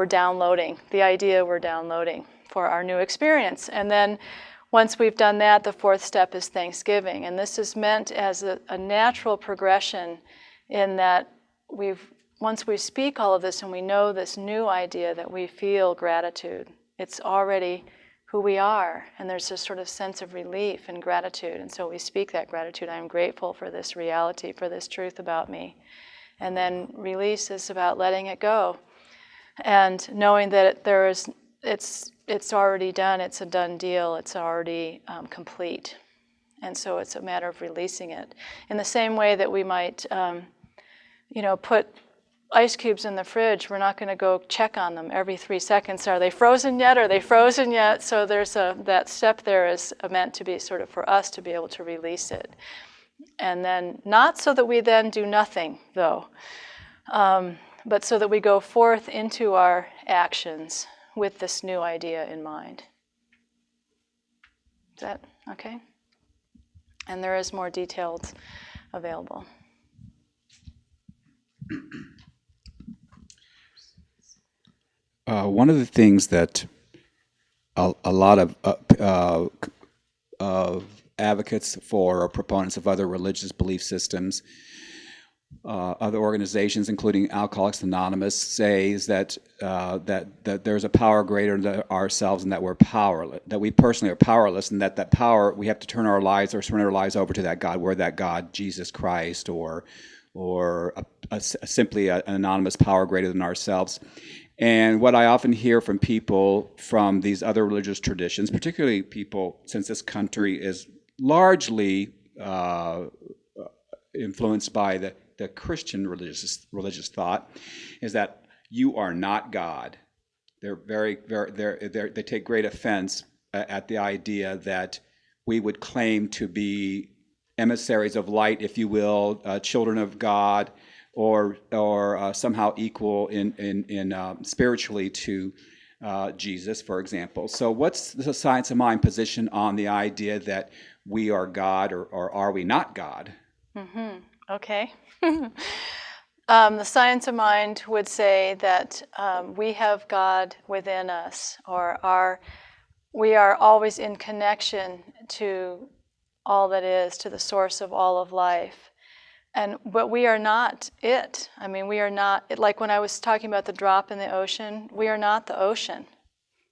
downloading, the idea we're downloading for our new experience. And then once we've done that, the fourth step is thanksgiving. And this is meant as a natural progression in that once we speak all of this and we know this new idea that we feel gratitude, it's already who we are. And there's this sort of sense of relief and gratitude. And so we speak that gratitude. I am grateful for this reality, for this truth about me. And then release is about letting it go and knowing that it's already done. It's a done deal. It's already complete. And so it's a matter of releasing it. In the same way that we might, put ice cubes in the fridge, we're not going to go check on them every 3 seconds. Are they frozen yet? Are they frozen yet? So there's that step there is meant to be sort of for us to be able to release it. And then not so that we then do nothing, though, but so that we go forth into our actions with this new idea in mind. Is that okay? And there is more details available. One of the things that a lot of advocates for or proponents of other religious belief systems, other organizations, including Alcoholics Anonymous, say is that there's a power greater than ourselves, and that we're powerless, that we personally are powerless, and that power, we have to turn our lives or surrender our lives over to that God. We're that God, Jesus Christ, or simply an anonymous power greater than ourselves. And what I often hear from people from these other religious traditions, particularly people, since this country is largely influenced by the Christian religious thought, is that you are not God. They're they take great offense at the idea that we would claim to be emissaries of light, if you will, children of God, or somehow equal in spiritually to Jesus, for example. So what's the science of mind position on the idea that we are God, or are we not God? Okay. The science of mind would say that we have God within us, or we are always in connection to all that is, to the source of all of life. But we are not it. I mean, we are not, like when I was talking about the drop in the ocean, we are not the ocean.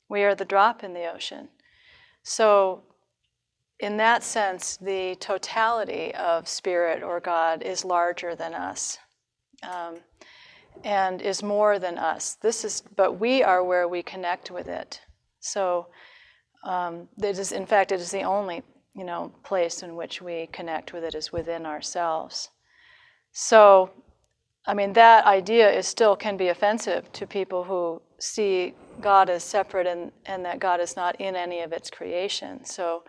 We are the drop in the ocean. So in that sense, the totality of spirit or God is larger than us, and is more than us. But we are where we connect with it. So in fact, it is the only, place in which we connect with it is within ourselves. So, I mean, that idea still can be offensive to people who see God as separate and that God is not in any of its creation. So,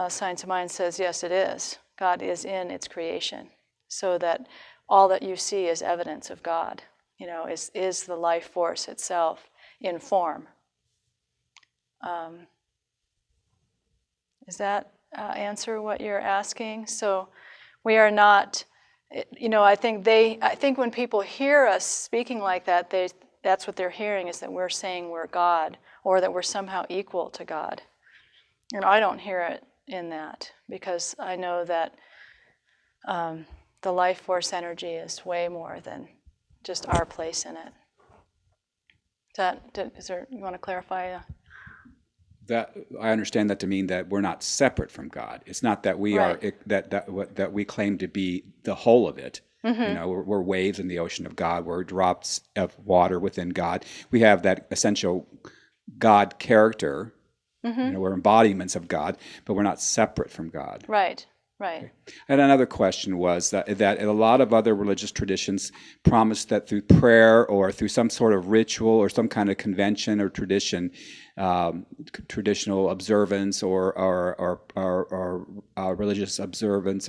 Science of Mind says, yes, it is. God is in its creation, so that all that you see is evidence of God, is the life force itself in form. Does that answer what you're asking? So we are not, I think when people hear us speaking like that, that's what they're hearing, is that we're saying we're God, or that we're somehow equal to God. And I don't hear it in that, because I know that the life force energy is way more than just our place in it. You want to clarify? That I understand that to mean that we're not separate from God. It's not that we Right. are that we claim to be the whole of it. We're waves in the ocean of God. We're drops of water within God. We have that essential God character. We're embodiments of God, but we're not separate from God. Right. And another question was that a lot of other religious traditions promise that through prayer or through some sort of ritual or some kind of convention or tradition, traditional observance or religious observance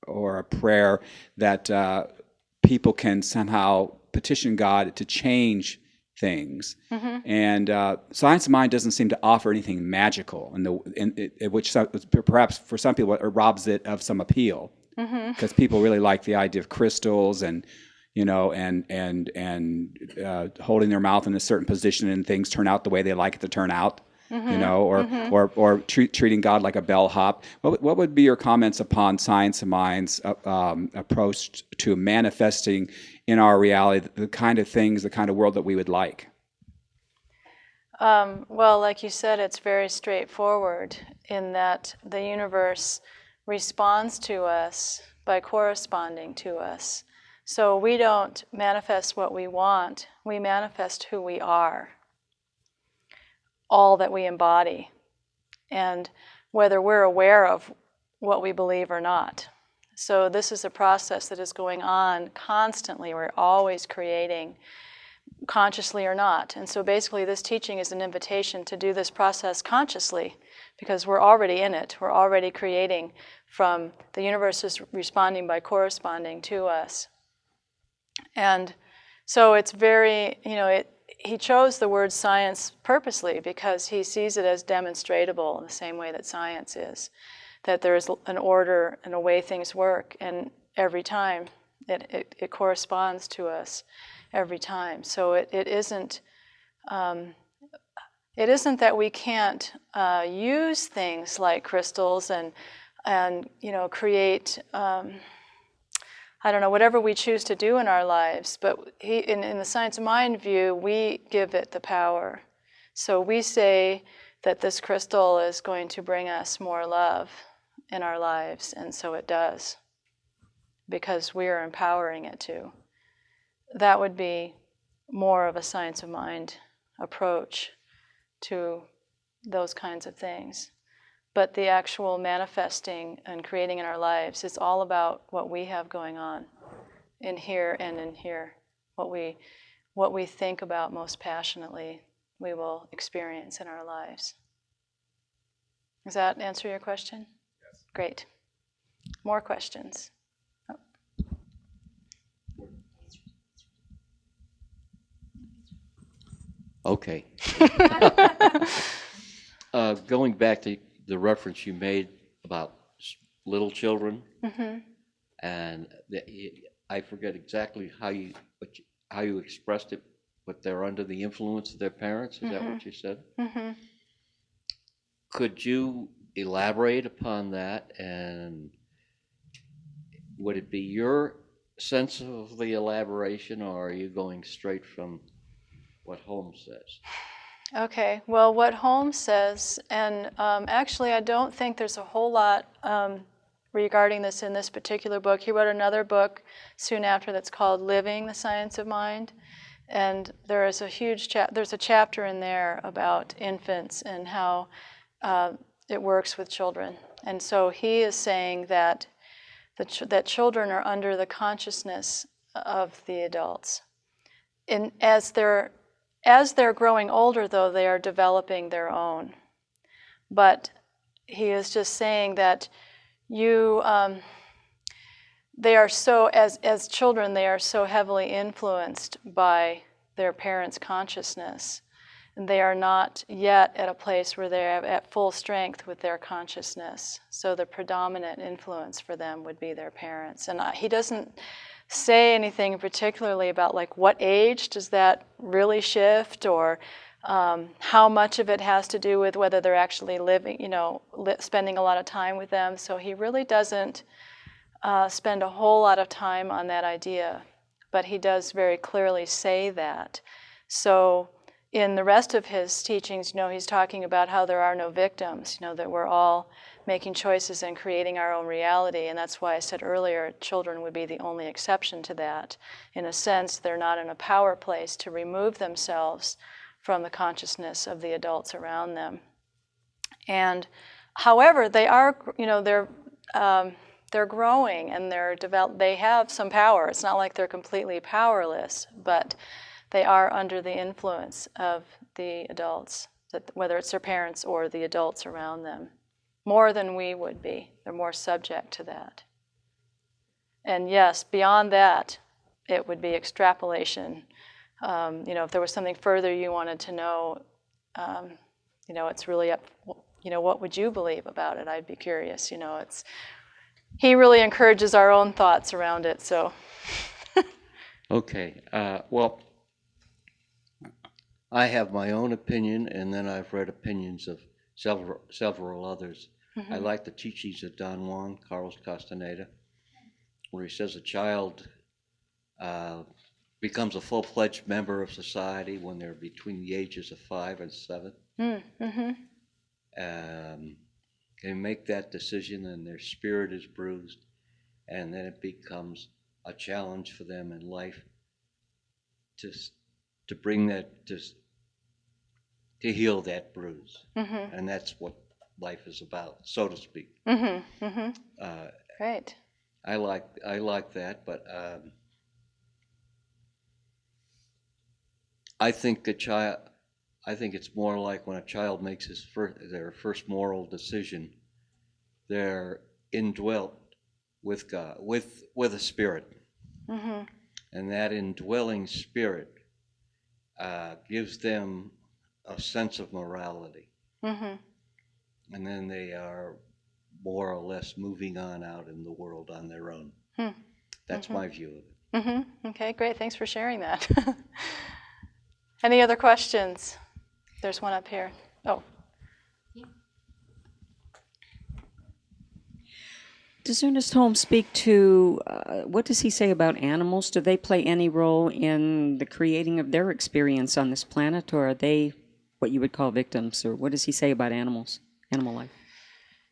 or a prayer, that people can somehow petition God to change things. And Science of Mind doesn't seem to offer anything magical, which perhaps for some people it robs it of some appeal, because people really like the idea of crystals and holding their mouth in a certain position and things turn out the way they like it to turn out. Or treating God like a bellhop. What would be your comments upon Science of Mind's approach to manifesting in our reality the kind of things, the kind of world that we would like? Well, like you said, it's very straightforward in that the universe responds to us by corresponding to us. So we don't manifest what we want, we manifest who we are, all that we embody, and whether we're aware of what we believe or not. So this is a process that is going on constantly. We're always creating, consciously or not. And so basically this teaching is an invitation to do this process consciously, because we're already in it. We're already creating from the universe is responding by corresponding to us. And so it's very, he chose the word science purposely because he sees it as demonstratable in the same way that science is, that there is an order and a way things work, and every time it corresponds to us every time. So it isn't that we can't use things like crystals and create whatever we choose to do in our lives. But in the Science of Mind view, we give it the power. So we say that this crystal is going to bring us more love in our lives, and so it does, because we are empowering it to. That would be more of a Science of Mind approach to those kinds of things. But the actual manifesting and creating in our lives is all about what we have going on in here and in here. What we think about most passionately, we will experience in our lives. Does that answer your question? Yes. Great. More questions? Oh. Okay. Going back to the reference you made about little children, and I forget exactly how you expressed it, but they're under the influence of their parents. Is that what you said? Could you elaborate upon that, and would it be your sense of the elaboration, or are you going straight from what Holmes says? Okay, well, what Holmes says, and actually I don't think there's a whole lot regarding this in this particular book. He wrote another book soon after that's called Living, the Science of Mind, and there is a huge there's a chapter in there about infants and how it works with children. And so he is saying that that children are under the consciousness of the adults. As they're growing older, though, they are developing their own. But he is just saying that they are so, as children, they are so heavily influenced by their parents' consciousness. And they are not yet at a place where they're at full strength with their consciousness. So the predominant influence for them would be their parents. And he doesn't say anything particularly about like what age does that really shift, or how much of it has to do with whether they're actually living, spending a lot of time with them. So he really doesn't spend a whole lot of time on that idea, but he does very clearly say that. So in the rest of his teachings, he's talking about how there are no victims, that we're all making choices and creating our own reality. And that's why I said earlier, children would be the only exception to that. In a sense, they're not in a power place to remove themselves from the consciousness of the adults around them. And however, they are, they're growing and they have some power. It's not like they're completely powerless, but they are under the influence of the adults, whether it's their parents or the adults around them, more than we would be. They're more subject to that. And yes, beyond that, it would be extrapolation. If there was something further you wanted to know, it's really up, what would you believe about it? I'd be curious. He really encourages our own thoughts around it, so. Okay, well, I have my own opinion, and then I've read opinions of several others. I like the teachings of Don Juan Carlos Castaneda, where he says a child becomes a full-fledged member of society when they're between the ages of 5 and 7. They make that decision, and their spirit is bruised, and then it becomes a challenge for them in life to bring that to heal that bruise, and that's what life is about, so to speak. Great. I like that, but I think it's more like when a child makes their first moral decision, they're indwelt with God, with a spirit, and that indwelling spirit gives them a sense of morality, and then they are more or less moving on out in the world on their own. That's my view of it. Okay, great. Thanks for sharing that. Any other questions? There's one up here. Oh. Does Ernest Holmes speak to, what does he say about animals? Do they play any role in the creating of their experience on this planet, or are they what you would call victims? Or what does he say about animals, animal life?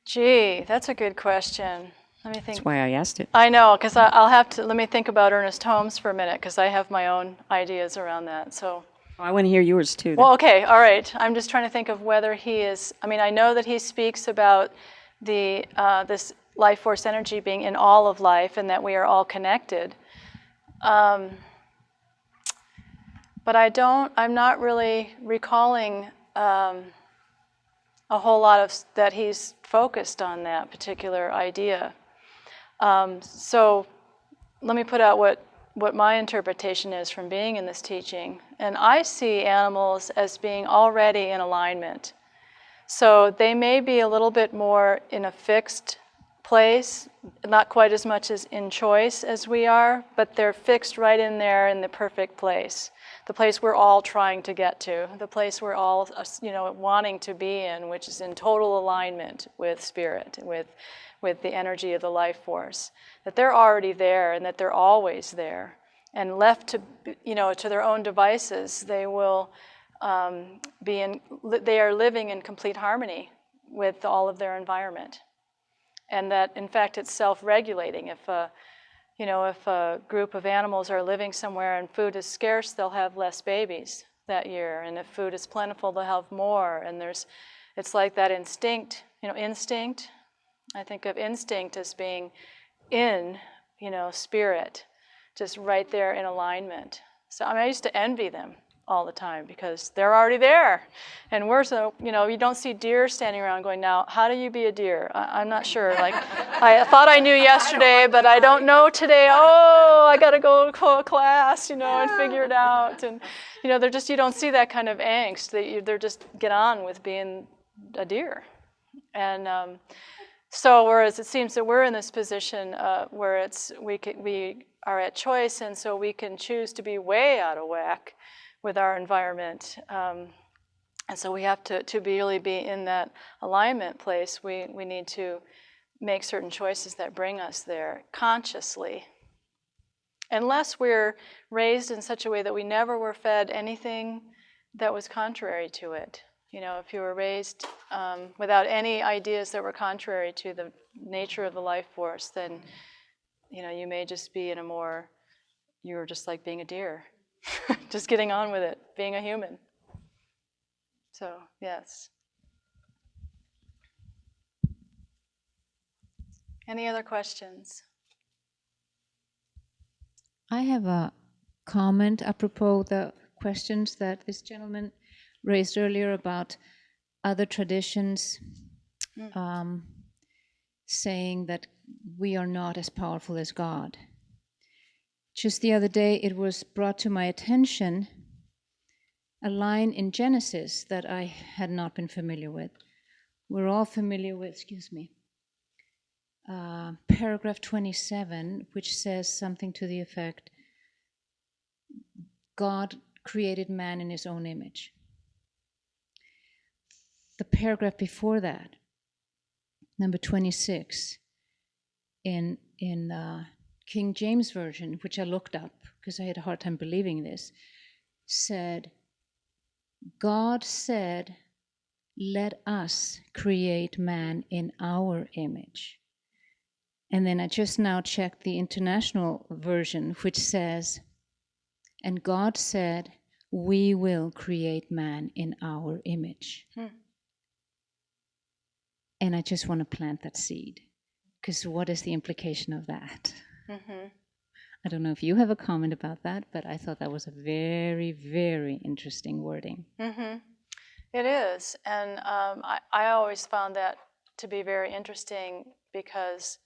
Gee, that's a good question. Let me think. That's why I asked it. I know, because I'll have to, let me think about Ernest Holmes for a minute, because I have my own ideas around that. So. I want to hear yours too. Well, okay, all right. I'm just trying to think of whether he is, I know that he speaks about this life force energy being in all of life and that we are all connected. But I'm not really recalling a whole lot of that he's focused on that particular idea. So let me put out what what my interpretation is from being in this teaching. And I see animals as being already in alignment. So they may be a little bit more in a fixed place, not quite as much as in choice as we are, but they're fixed right in there in the perfect place. The place we're all trying to get to, the place we're all, wanting to be in, which is in total alignment with spirit, with the energy of the life force. That they're already there, and that they're always there. And left to, to their own devices, they will they are living in complete harmony with all of their environment. And that, in fact, it's self-regulating. If a group of animals are living somewhere and food is scarce, they'll have less babies that year. And if food is plentiful, they'll have more. And it's like that instinct, instinct. I think of instinct as being in, spirit, just right there in alignment. So I used to envy them all the time because they're already there. And we're so, you don't see deer standing around going, now, how do you be a deer? I'm not sure. Like, I thought I knew yesterday, but I don't know today. Oh, I got to go to a class, and figure it out. And, they're just, you don't see that kind of angst. They're just get on with being a deer. And so whereas it seems that we're in this position where we are at choice, and so we can choose to be way out of whack with our environment. And so we have to really be in that alignment place. We need to make certain choices that bring us there consciously. Unless we're raised in such a way that we never were fed anything that was contrary to it. If you were raised without any ideas that were contrary to the nature of the life force, then, you may just be you're just like being a deer. Just getting on with it, being a human. So, yes. Any other questions? I have a comment apropos the questions that this gentleman raised earlier about other traditions saying that we are not as powerful as God. Just the other day, it was brought to my attention a line in Genesis that I had not been familiar with. We're all familiar with, paragraph 27, which says something to the effect, God created man in his own image. The paragraph before that, number 26, in King James Version, which I looked up because I had a hard time believing this, said, God said, let us create man in our image. And then I just now checked the International Version, which says, and God said, we will create man in our image. And I just want to plant that seed, because what is the implication of that? Mm-hmm. I don't know if you have a comment about that, but I thought that was a very, very interesting wording. Mm-hmm. It is, and I always found that to be very interesting because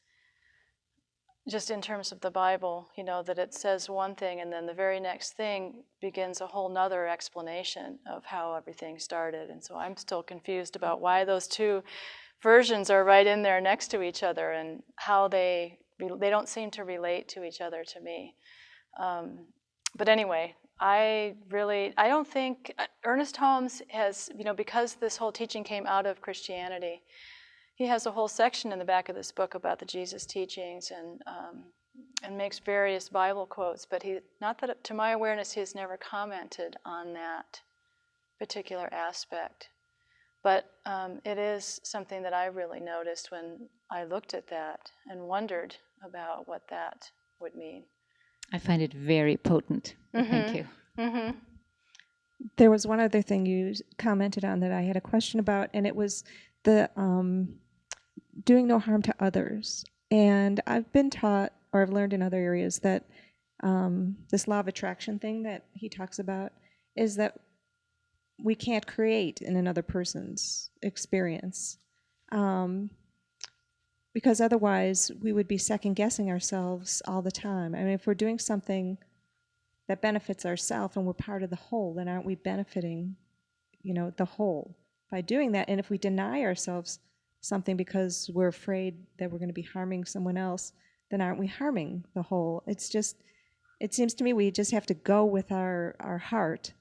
just in terms of the Bible, that it says one thing and then the very next thing begins a whole nother explanation of how everything started. And so I'm still confused about why those two versions are right in there next to each other and how they don't seem to relate to each other to me. But anyway, I don't think, Ernest Holmes has, because this whole teaching came out of Christianity, he has a whole section in the back of this book about the Jesus teachings and makes various Bible quotes, but not that to my awareness he has never commented on that particular aspect. But it is something that I really noticed when I looked at that and wondered about what that would mean. I find it very potent. Mm-hmm. Thank you. Mm-hmm. There was one other thing you commented on that I had a question about, and it was the doing no harm to others. And I've been taught, or I've learned in other areas, that this law of attraction thing that he talks about is that we can't create in another person's experience. because otherwise we would be second guessing ourselves all the time. I mean, if we're doing something that benefits ourselves and we're part of the whole, then aren't we benefiting, the whole by doing that? And if we deny ourselves something because we're afraid that we're going to be harming someone else, then aren't we harming the whole? It seems to me we just have to go with our heart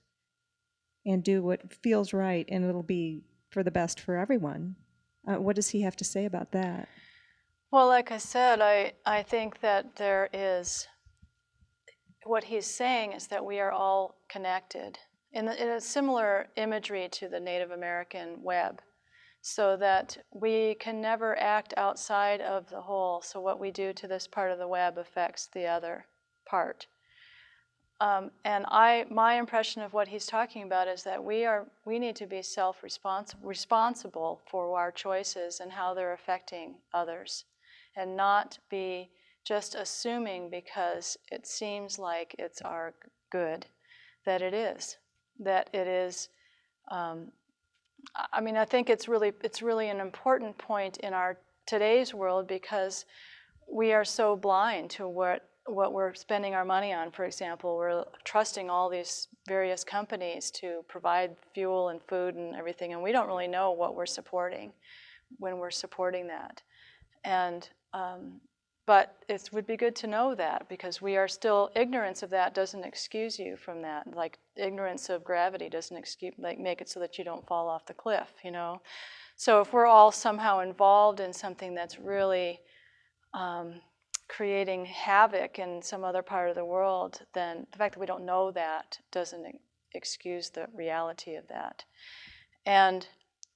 and do what feels right, and it'll be for the best for everyone. What does he have to say about that? Well, like I said, I think that there is, what he's saying is that we are all connected in a similar imagery to the Native American web, so that we can never act outside of the whole. So what we do to this part of the web affects the other part. And my impression of what he's talking about is that we need to be responsible for our choices and how they're affecting others, and not be just assuming because it seems like it's our good that it is. I mean, I think it's really an important point in our today's world, because we are so blind to what we're spending our money on. For example, we're trusting all these various companies to provide fuel and food and everything, and we don't really know what we're supporting when we're supporting that. And but it would be good to know that, because we are still, ignorance of that doesn't excuse you from that. Like ignorance of gravity doesn't make it so that you don't fall off the cliff, So if we're all somehow involved in something that's really creating havoc in some other part of the world, then the fact that we don't know that doesn't excuse the reality of that. And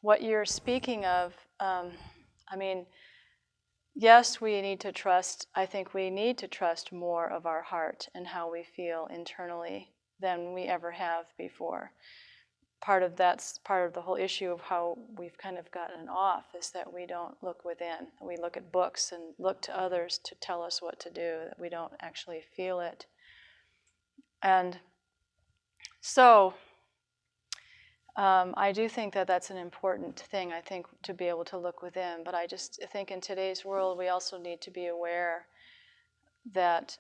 what you're speaking of, I mean, yes, we need to trust. I think we need to trust more of our heart and how we feel internally than we ever have before. That's part of the whole issue of how we've kind of gotten off, is that we don't look within. We look at books and look to others to tell us what to do, that we don't actually feel it. And so I do think that that's an important thing, I think, to be able to look within. But I just think in today's world, we also need to be aware that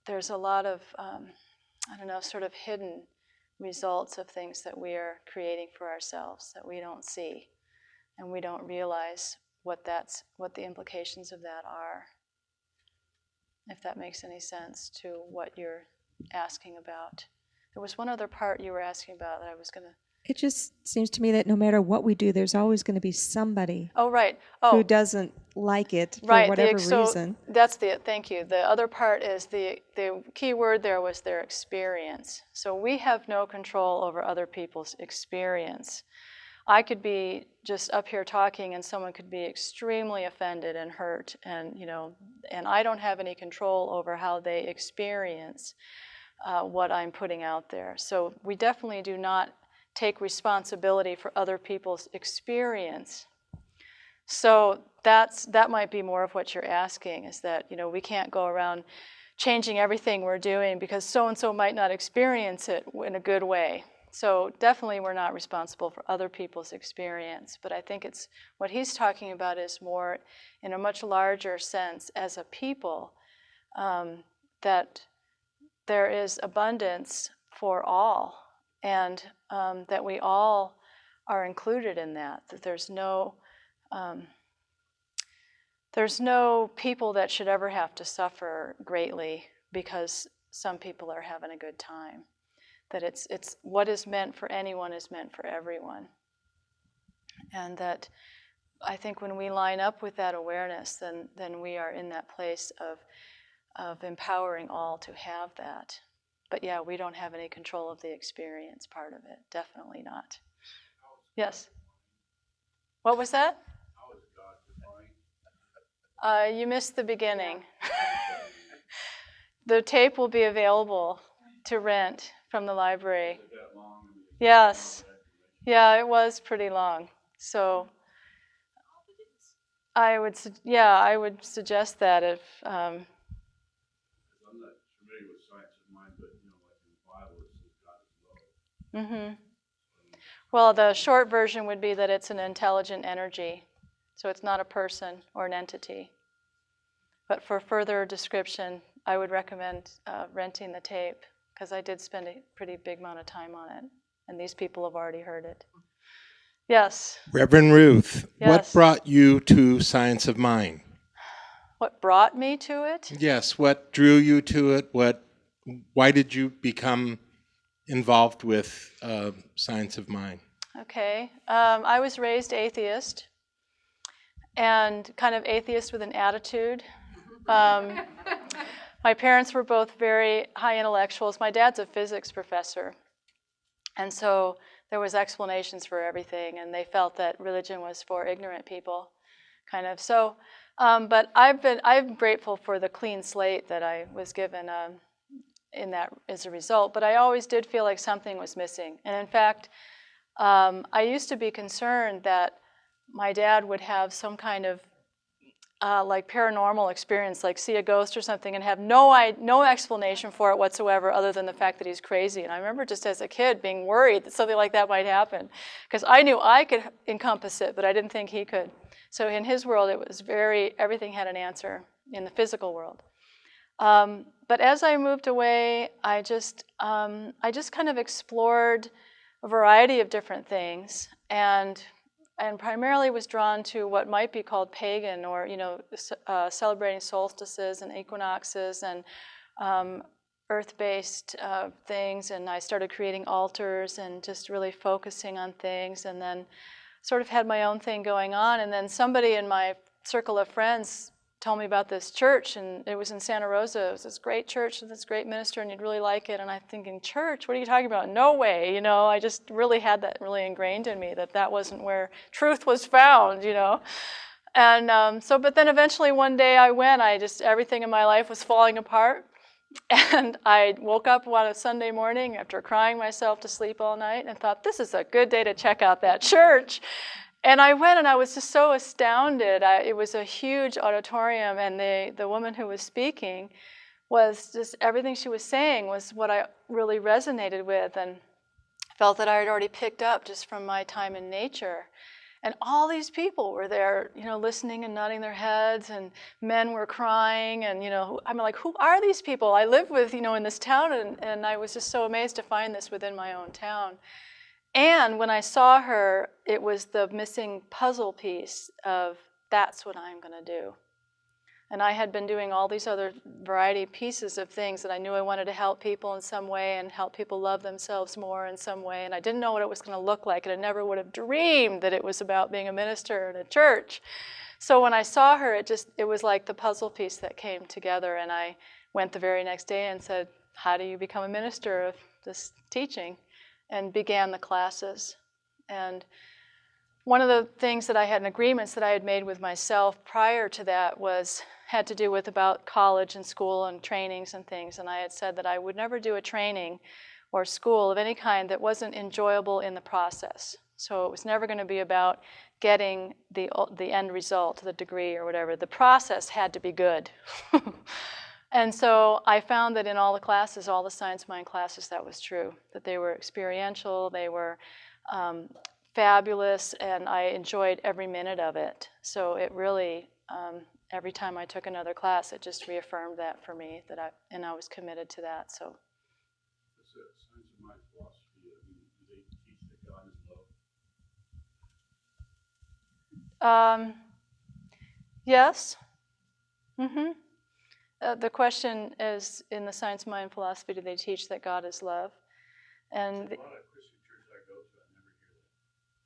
there's a lot of, sort of hidden results of things that we are creating for ourselves that we don't see, and we don't realize what the implications of that are. If that makes any sense to what you're asking about. There was one other part you were asking about that I was going to... It just seems to me that no matter what we do, there's always going to be somebody who doesn't like it for whatever reason. Thank you. The other part is the key word there was their experience. So we have no control over other people's experience. I could be just up here talking and someone could be extremely offended and hurt, and I don't have any control over how they experience what I'm putting out there. So we definitely do not take responsibility for other people's experience. So that might be more of what you're asking, is that we can't go around changing everything we're doing because so-and-so might not experience it in a good way. So definitely we're not responsible for other people's experience, but I think it's what he's talking about is more in a much larger sense as a people, that there is abundance for all, and that we all are included in that there's no people that should ever have to suffer greatly because some people are having a good time. That it's what is meant for anyone is meant for everyone. And that I think when we line up with that awareness, then we are in that place of empowering all to have that. But yeah, we don't have any control of the experience part of it. Definitely not. Yes? What was that? How is God defined? You missed the beginning. The tape will be available to rent from the library. Is it that long? Yes. Yeah, it was pretty long. So I would suggest that if... I'm not familiar with science of mind, but like in the Bible, it says God is love. Mm-hmm. Well, the short version would be that it's an intelligent energy. So it's not a person or an entity. But for further description, I would recommend renting the tape, because I did spend a pretty big amount of time on it, and these people have already heard it. Yes? Reverend Ruth, what Yes. brought you to Science of Mind? What brought me to it? Yes, what drew you to it? Why did you become involved with Science of Mind? Okay. I was raised atheist, and kind of atheist with an attitude. My parents were both very high intellectuals. My dad's a physics professor, and so there was explanations for everything, and they felt that religion was for ignorant people, kind of. So, but I'm grateful for the clean slate that I was given in that as a result. But I always did feel like something was missing, and in fact, I used to be concerned that my dad would have some kind of like paranormal experience, like see a ghost or something, and have no explanation for it whatsoever, other than the fact that he's crazy. And I remember just as a kid being worried that something like that might happen, because I knew I could encompass it, but I didn't think he could. So in his world, it was everything had an answer in the physical world. But as I moved away, I just kind of explored a variety of different things, and primarily was drawn to what might be called pagan, or celebrating solstices and equinoxes and earth-based things. And I started creating altars and just really focusing on things, and then sort of had my own thing going on. And then somebody in my circle of friends told me about this church, and it was in Santa Rosa. It was this great church with this great minister, and you'd really like it. And I'm thinking, church? What are you talking about? No way, I just really had that really ingrained in me, that wasn't where truth was found, And but then eventually one day I went, everything in my life was falling apart. And I woke up on a Sunday morning after crying myself to sleep all night and thought, this is a good day to check out that church. And I went, and I was just so astounded. It was a huge auditorium, and the woman who was speaking was just, everything she was saying was what I really resonated with, and felt that I had already picked up just from my time in nature. And all these people were there, listening and nodding their heads, and men were crying, and, I'm like, who are these people I live with, in this town? And I was just so amazed to find this within my own town. And when I saw her, it was the missing puzzle piece of, that's what I'm going to do. And I had been doing all these other variety pieces of things that I knew I wanted to help people in some way and help people love themselves more in some way. And I didn't know what it was going to look like, and I never would have dreamed that it was about being a minister in a church. So when I saw her, it was like the puzzle piece that came together. And I went the very next day and said, how do you become a minister of this teaching? And began the classes. And one of the things that I had in agreements that I had made with myself prior to that had to do with about college and school and trainings and things. And I had said that I would never do a training or school of any kind that wasn't enjoyable in the process. So it was never going to be about getting the end result, the degree or whatever. The process had to be good. And so I found that in all the classes, all the Science Mind classes, that was true, that they were experiential, they were fabulous, and I enjoyed every minute of it. So it really, every time I took another class, it just reaffirmed that for me, and I was committed to that. So. It's a Science of Mind philosophy. Do they teach that God is love? Yes. Mm-hmm. The question is, in the Science Mind philosophy, do they teach that God is love? And A lot of Christian churches I go to, I never hear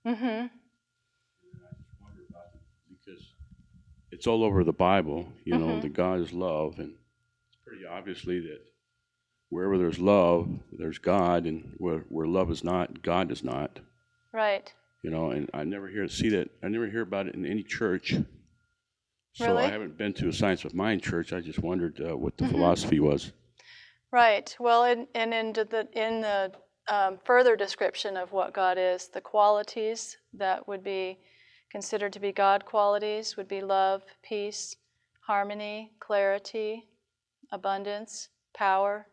that. mm-hmm. And I just wonder about it, because it's all over the Bible, that God is love, and it's pretty obviously that wherever there's love, there's God, and where love is not, God is not. Right. And I never hear about it in any church. So Really? I haven't been to a Science of Mind church. I just wondered what the philosophy was. Right. Well, in the further description of what God is, the qualities that would be considered to be God qualities would be love, peace, harmony, clarity, abundance, power.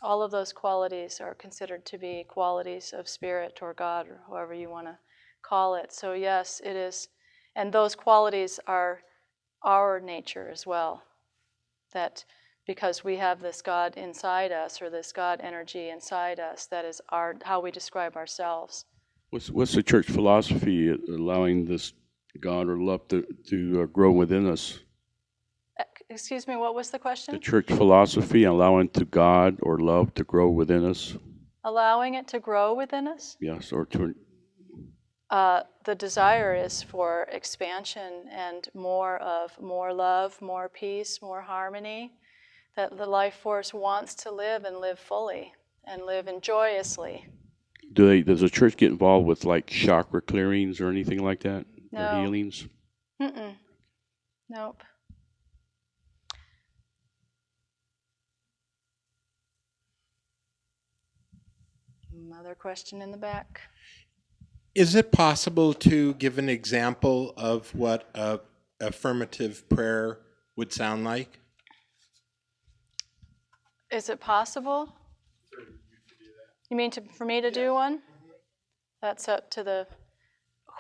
All of those qualities are considered to be qualities of spirit or God, or however you want to call it. So yes, it is. And those qualities are our nature as well. that because we have this God inside us, or this God energy inside us, that is how we describe ourselves. What's the church philosophy allowing this God or love to grow within us? Excuse me, what was the question? The church philosophy allowing to God or love to grow within us? Allowing it to grow within us? Yes, or to... The desire is for expansion and more love, more peace, more harmony, that the life force wants to live and live fully and live joyously. Does the church get involved with like chakra clearings or anything like that? No. Or healings? Mm-mm. Nope. Another question in the back. Is it possible to give an example of what a affirmative prayer would sound like? Is it possible? You mean for me to do one? That's up to the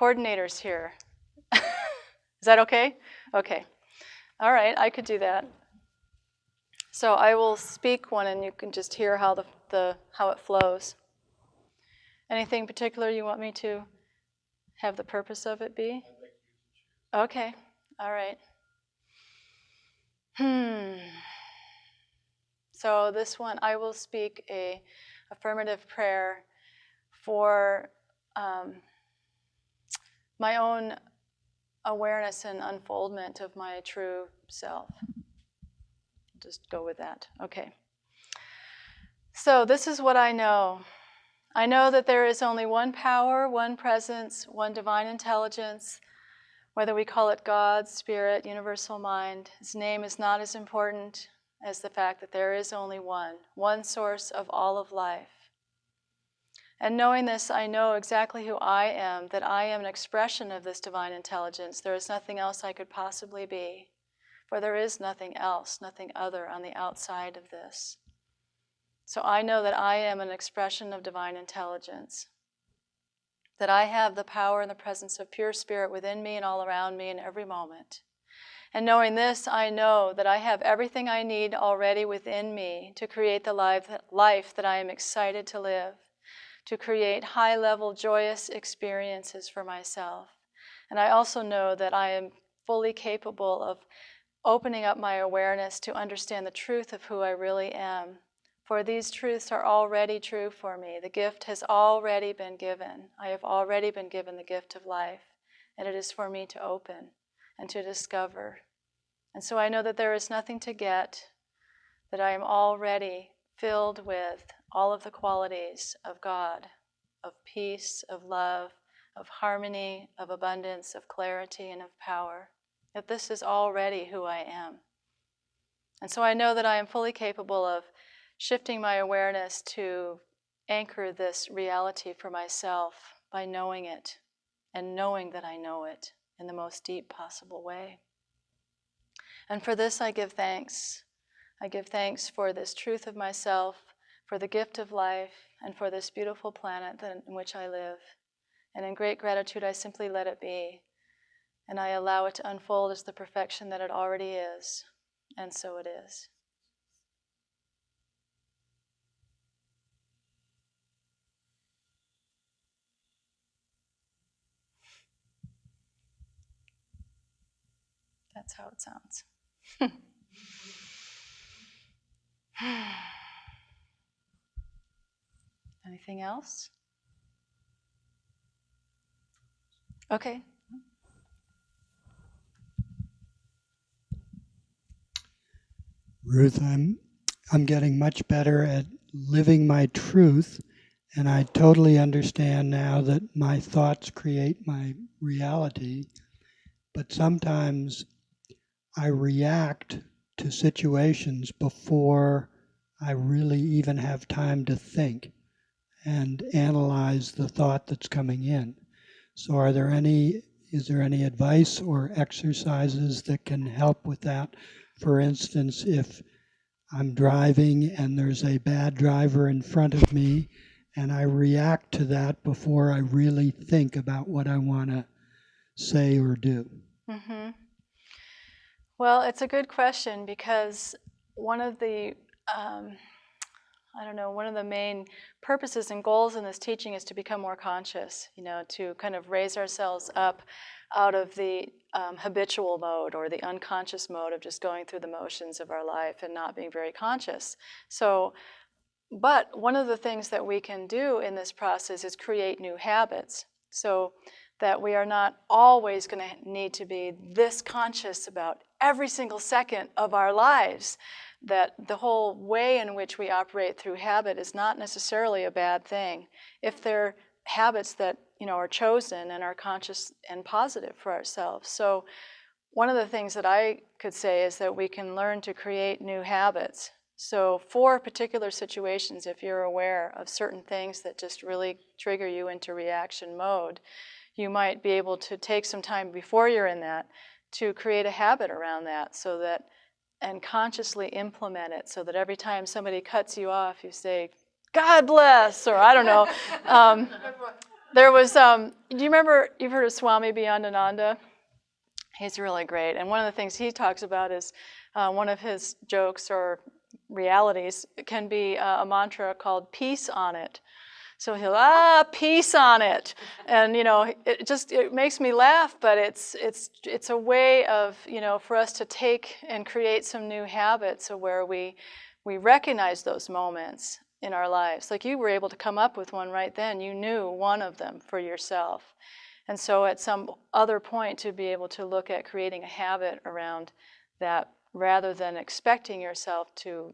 coordinators here. Is that okay? Okay. All right, I could do that. So I will speak one, and you can just hear how how it flows. Anything particular you want me to have the purpose of it be? Okay. All right. So this one, I will speak a affirmative prayer for my own awareness and unfoldment of my true self. Just go with that. Okay. So this is what I know. I know that there is only one power, one presence, one divine intelligence, whether we call it God, Spirit, Universal Mind. His name is not as important as the fact that there is only one source of all of life. And knowing this, I know exactly who I am, that I am an expression of this divine intelligence. There is nothing else I could possibly be, for there is nothing else, nothing other on the outside of this. So I know that I am an expression of divine intelligence, that I have the power and the presence of pure spirit within me and all around me in every moment. And knowing this, I know that I have everything I need already within me to create the life that I am excited to live, to create high-level joyous experiences for myself. And I also know that I am fully capable of opening up my awareness to understand the truth of who I really am. For these truths are already true for me. The gift has already been given. I have already been given the gift of life, and it is for me to open and to discover. And so I know that there is nothing to get, that I am already filled with all of the qualities of God, of peace, of love, of harmony, of abundance, of clarity, and of power. That this is already who I am. And so I know that I am fully capable of shifting my awareness to anchor this reality for myself by knowing it and knowing that I know it in the most deep possible way. And for this I give thanks. I give thanks for this truth of myself, for the gift of life, and for this beautiful planet in which I live. And in great gratitude I simply let it be, and I allow it to unfold as the perfection that it already is. And so it is. That's how it sounds. Anything else? Okay. Ruth, I'm getting much better at living my truth, and I totally understand now that my thoughts create my reality, but sometimes I react to situations before I really even have time to think and analyze the thought that's coming in. So is there any advice or exercises that can help with that? For instance, if I'm driving and there's a bad driver in front of me and I react to that before I really think about what I want to say or do. Mm-hmm. Well, it's a good question because one of the one of the main purposes and goals in this teaching is to become more conscious, to kind of raise ourselves up out of the habitual mode or the unconscious mode of just going through the motions of our life and not being very conscious. But one of the things that we can do in this process is create new habits so that we are not always going to need to be this conscious about every single second of our lives. That the whole way in which we operate through habit is not necessarily a bad thing if they're habits that are chosen and are conscious and positive for ourselves. So one of the things that I could say is that we can learn to create new habits. So for particular situations, if you're aware of certain things that just really trigger you into reaction mode, you might be able to take some time before you're in that to create a habit around that and consciously implement it so that every time somebody cuts you off, you say, God bless, or I don't know. There was, do you remember, you've heard of Swami Beyondananda? He's really great. And one of the things he talks about is one of his jokes or realities can be a mantra called peace on it. So he'll, peace on it. And, it makes me laugh, but it's a way of, for us to take and create some new habits where we recognize those moments in our lives. Like you were able to come up with one right then. You knew one of them for yourself. And so at some other point to be able to look at creating a habit around that rather than expecting yourself to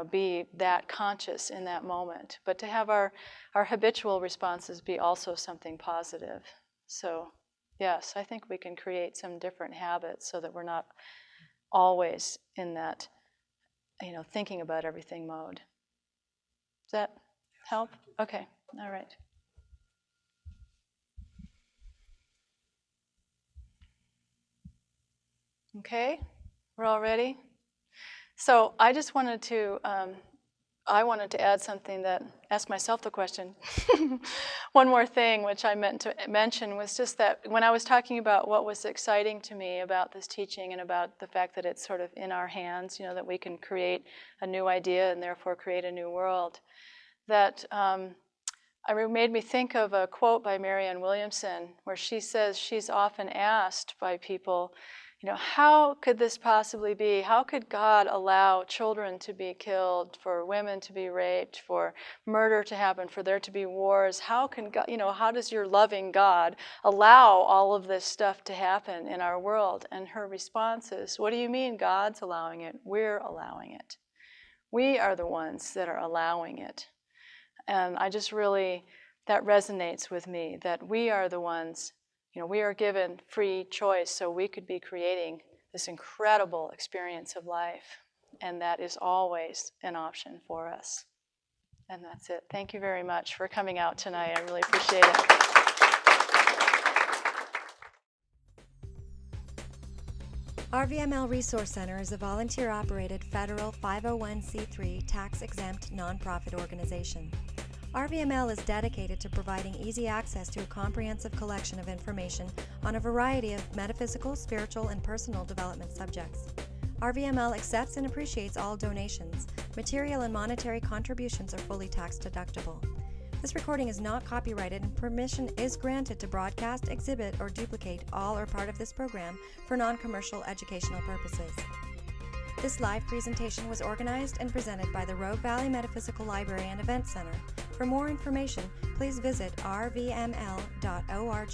be that conscious in that moment, but to have our habitual responses be also something positive. So yes, I think we can create some different habits so that we're not always in that, thinking about everything mode. Does that help? Okay, all right. Okay, we're all ready? So I just wanted to, add something ask myself the question. One more thing which I meant to mention was just that when I was talking about what was exciting to me about this teaching and about the fact that it's sort of in our hands, that we can create a new idea and therefore create a new world, that it made me think of a quote by Marianne Williamson where she says she's often asked by people, how could this possibly be? How could God allow children to be killed, for women to be raped, for murder to happen, for there to be wars? How can God, how does your loving God allow all of this stuff to happen in our world? And her response is, what do you mean God's allowing it? We're allowing it. We are the ones that are allowing it. And I just really, that resonates with me, that we are the ones, we are given free choice so we could be creating this incredible experience of life. And that is always an option for us. And that's it. Thank you very much for coming out tonight. I really appreciate it. RVML Resource Center is a volunteer-operated federal 501c3 tax-exempt nonprofit organization. RVML is dedicated to providing easy access to a comprehensive collection of information on a variety of metaphysical, spiritual, and personal development subjects. RVML accepts and appreciates all donations. Material and monetary contributions are fully tax-deductible. This recording is not copyrighted and permission is granted to broadcast, exhibit, or duplicate all or part of this program for non-commercial educational purposes. This live presentation was organized and presented by the Rogue Valley Metaphysical Library and Event Center. For more information, please visit rvml.org.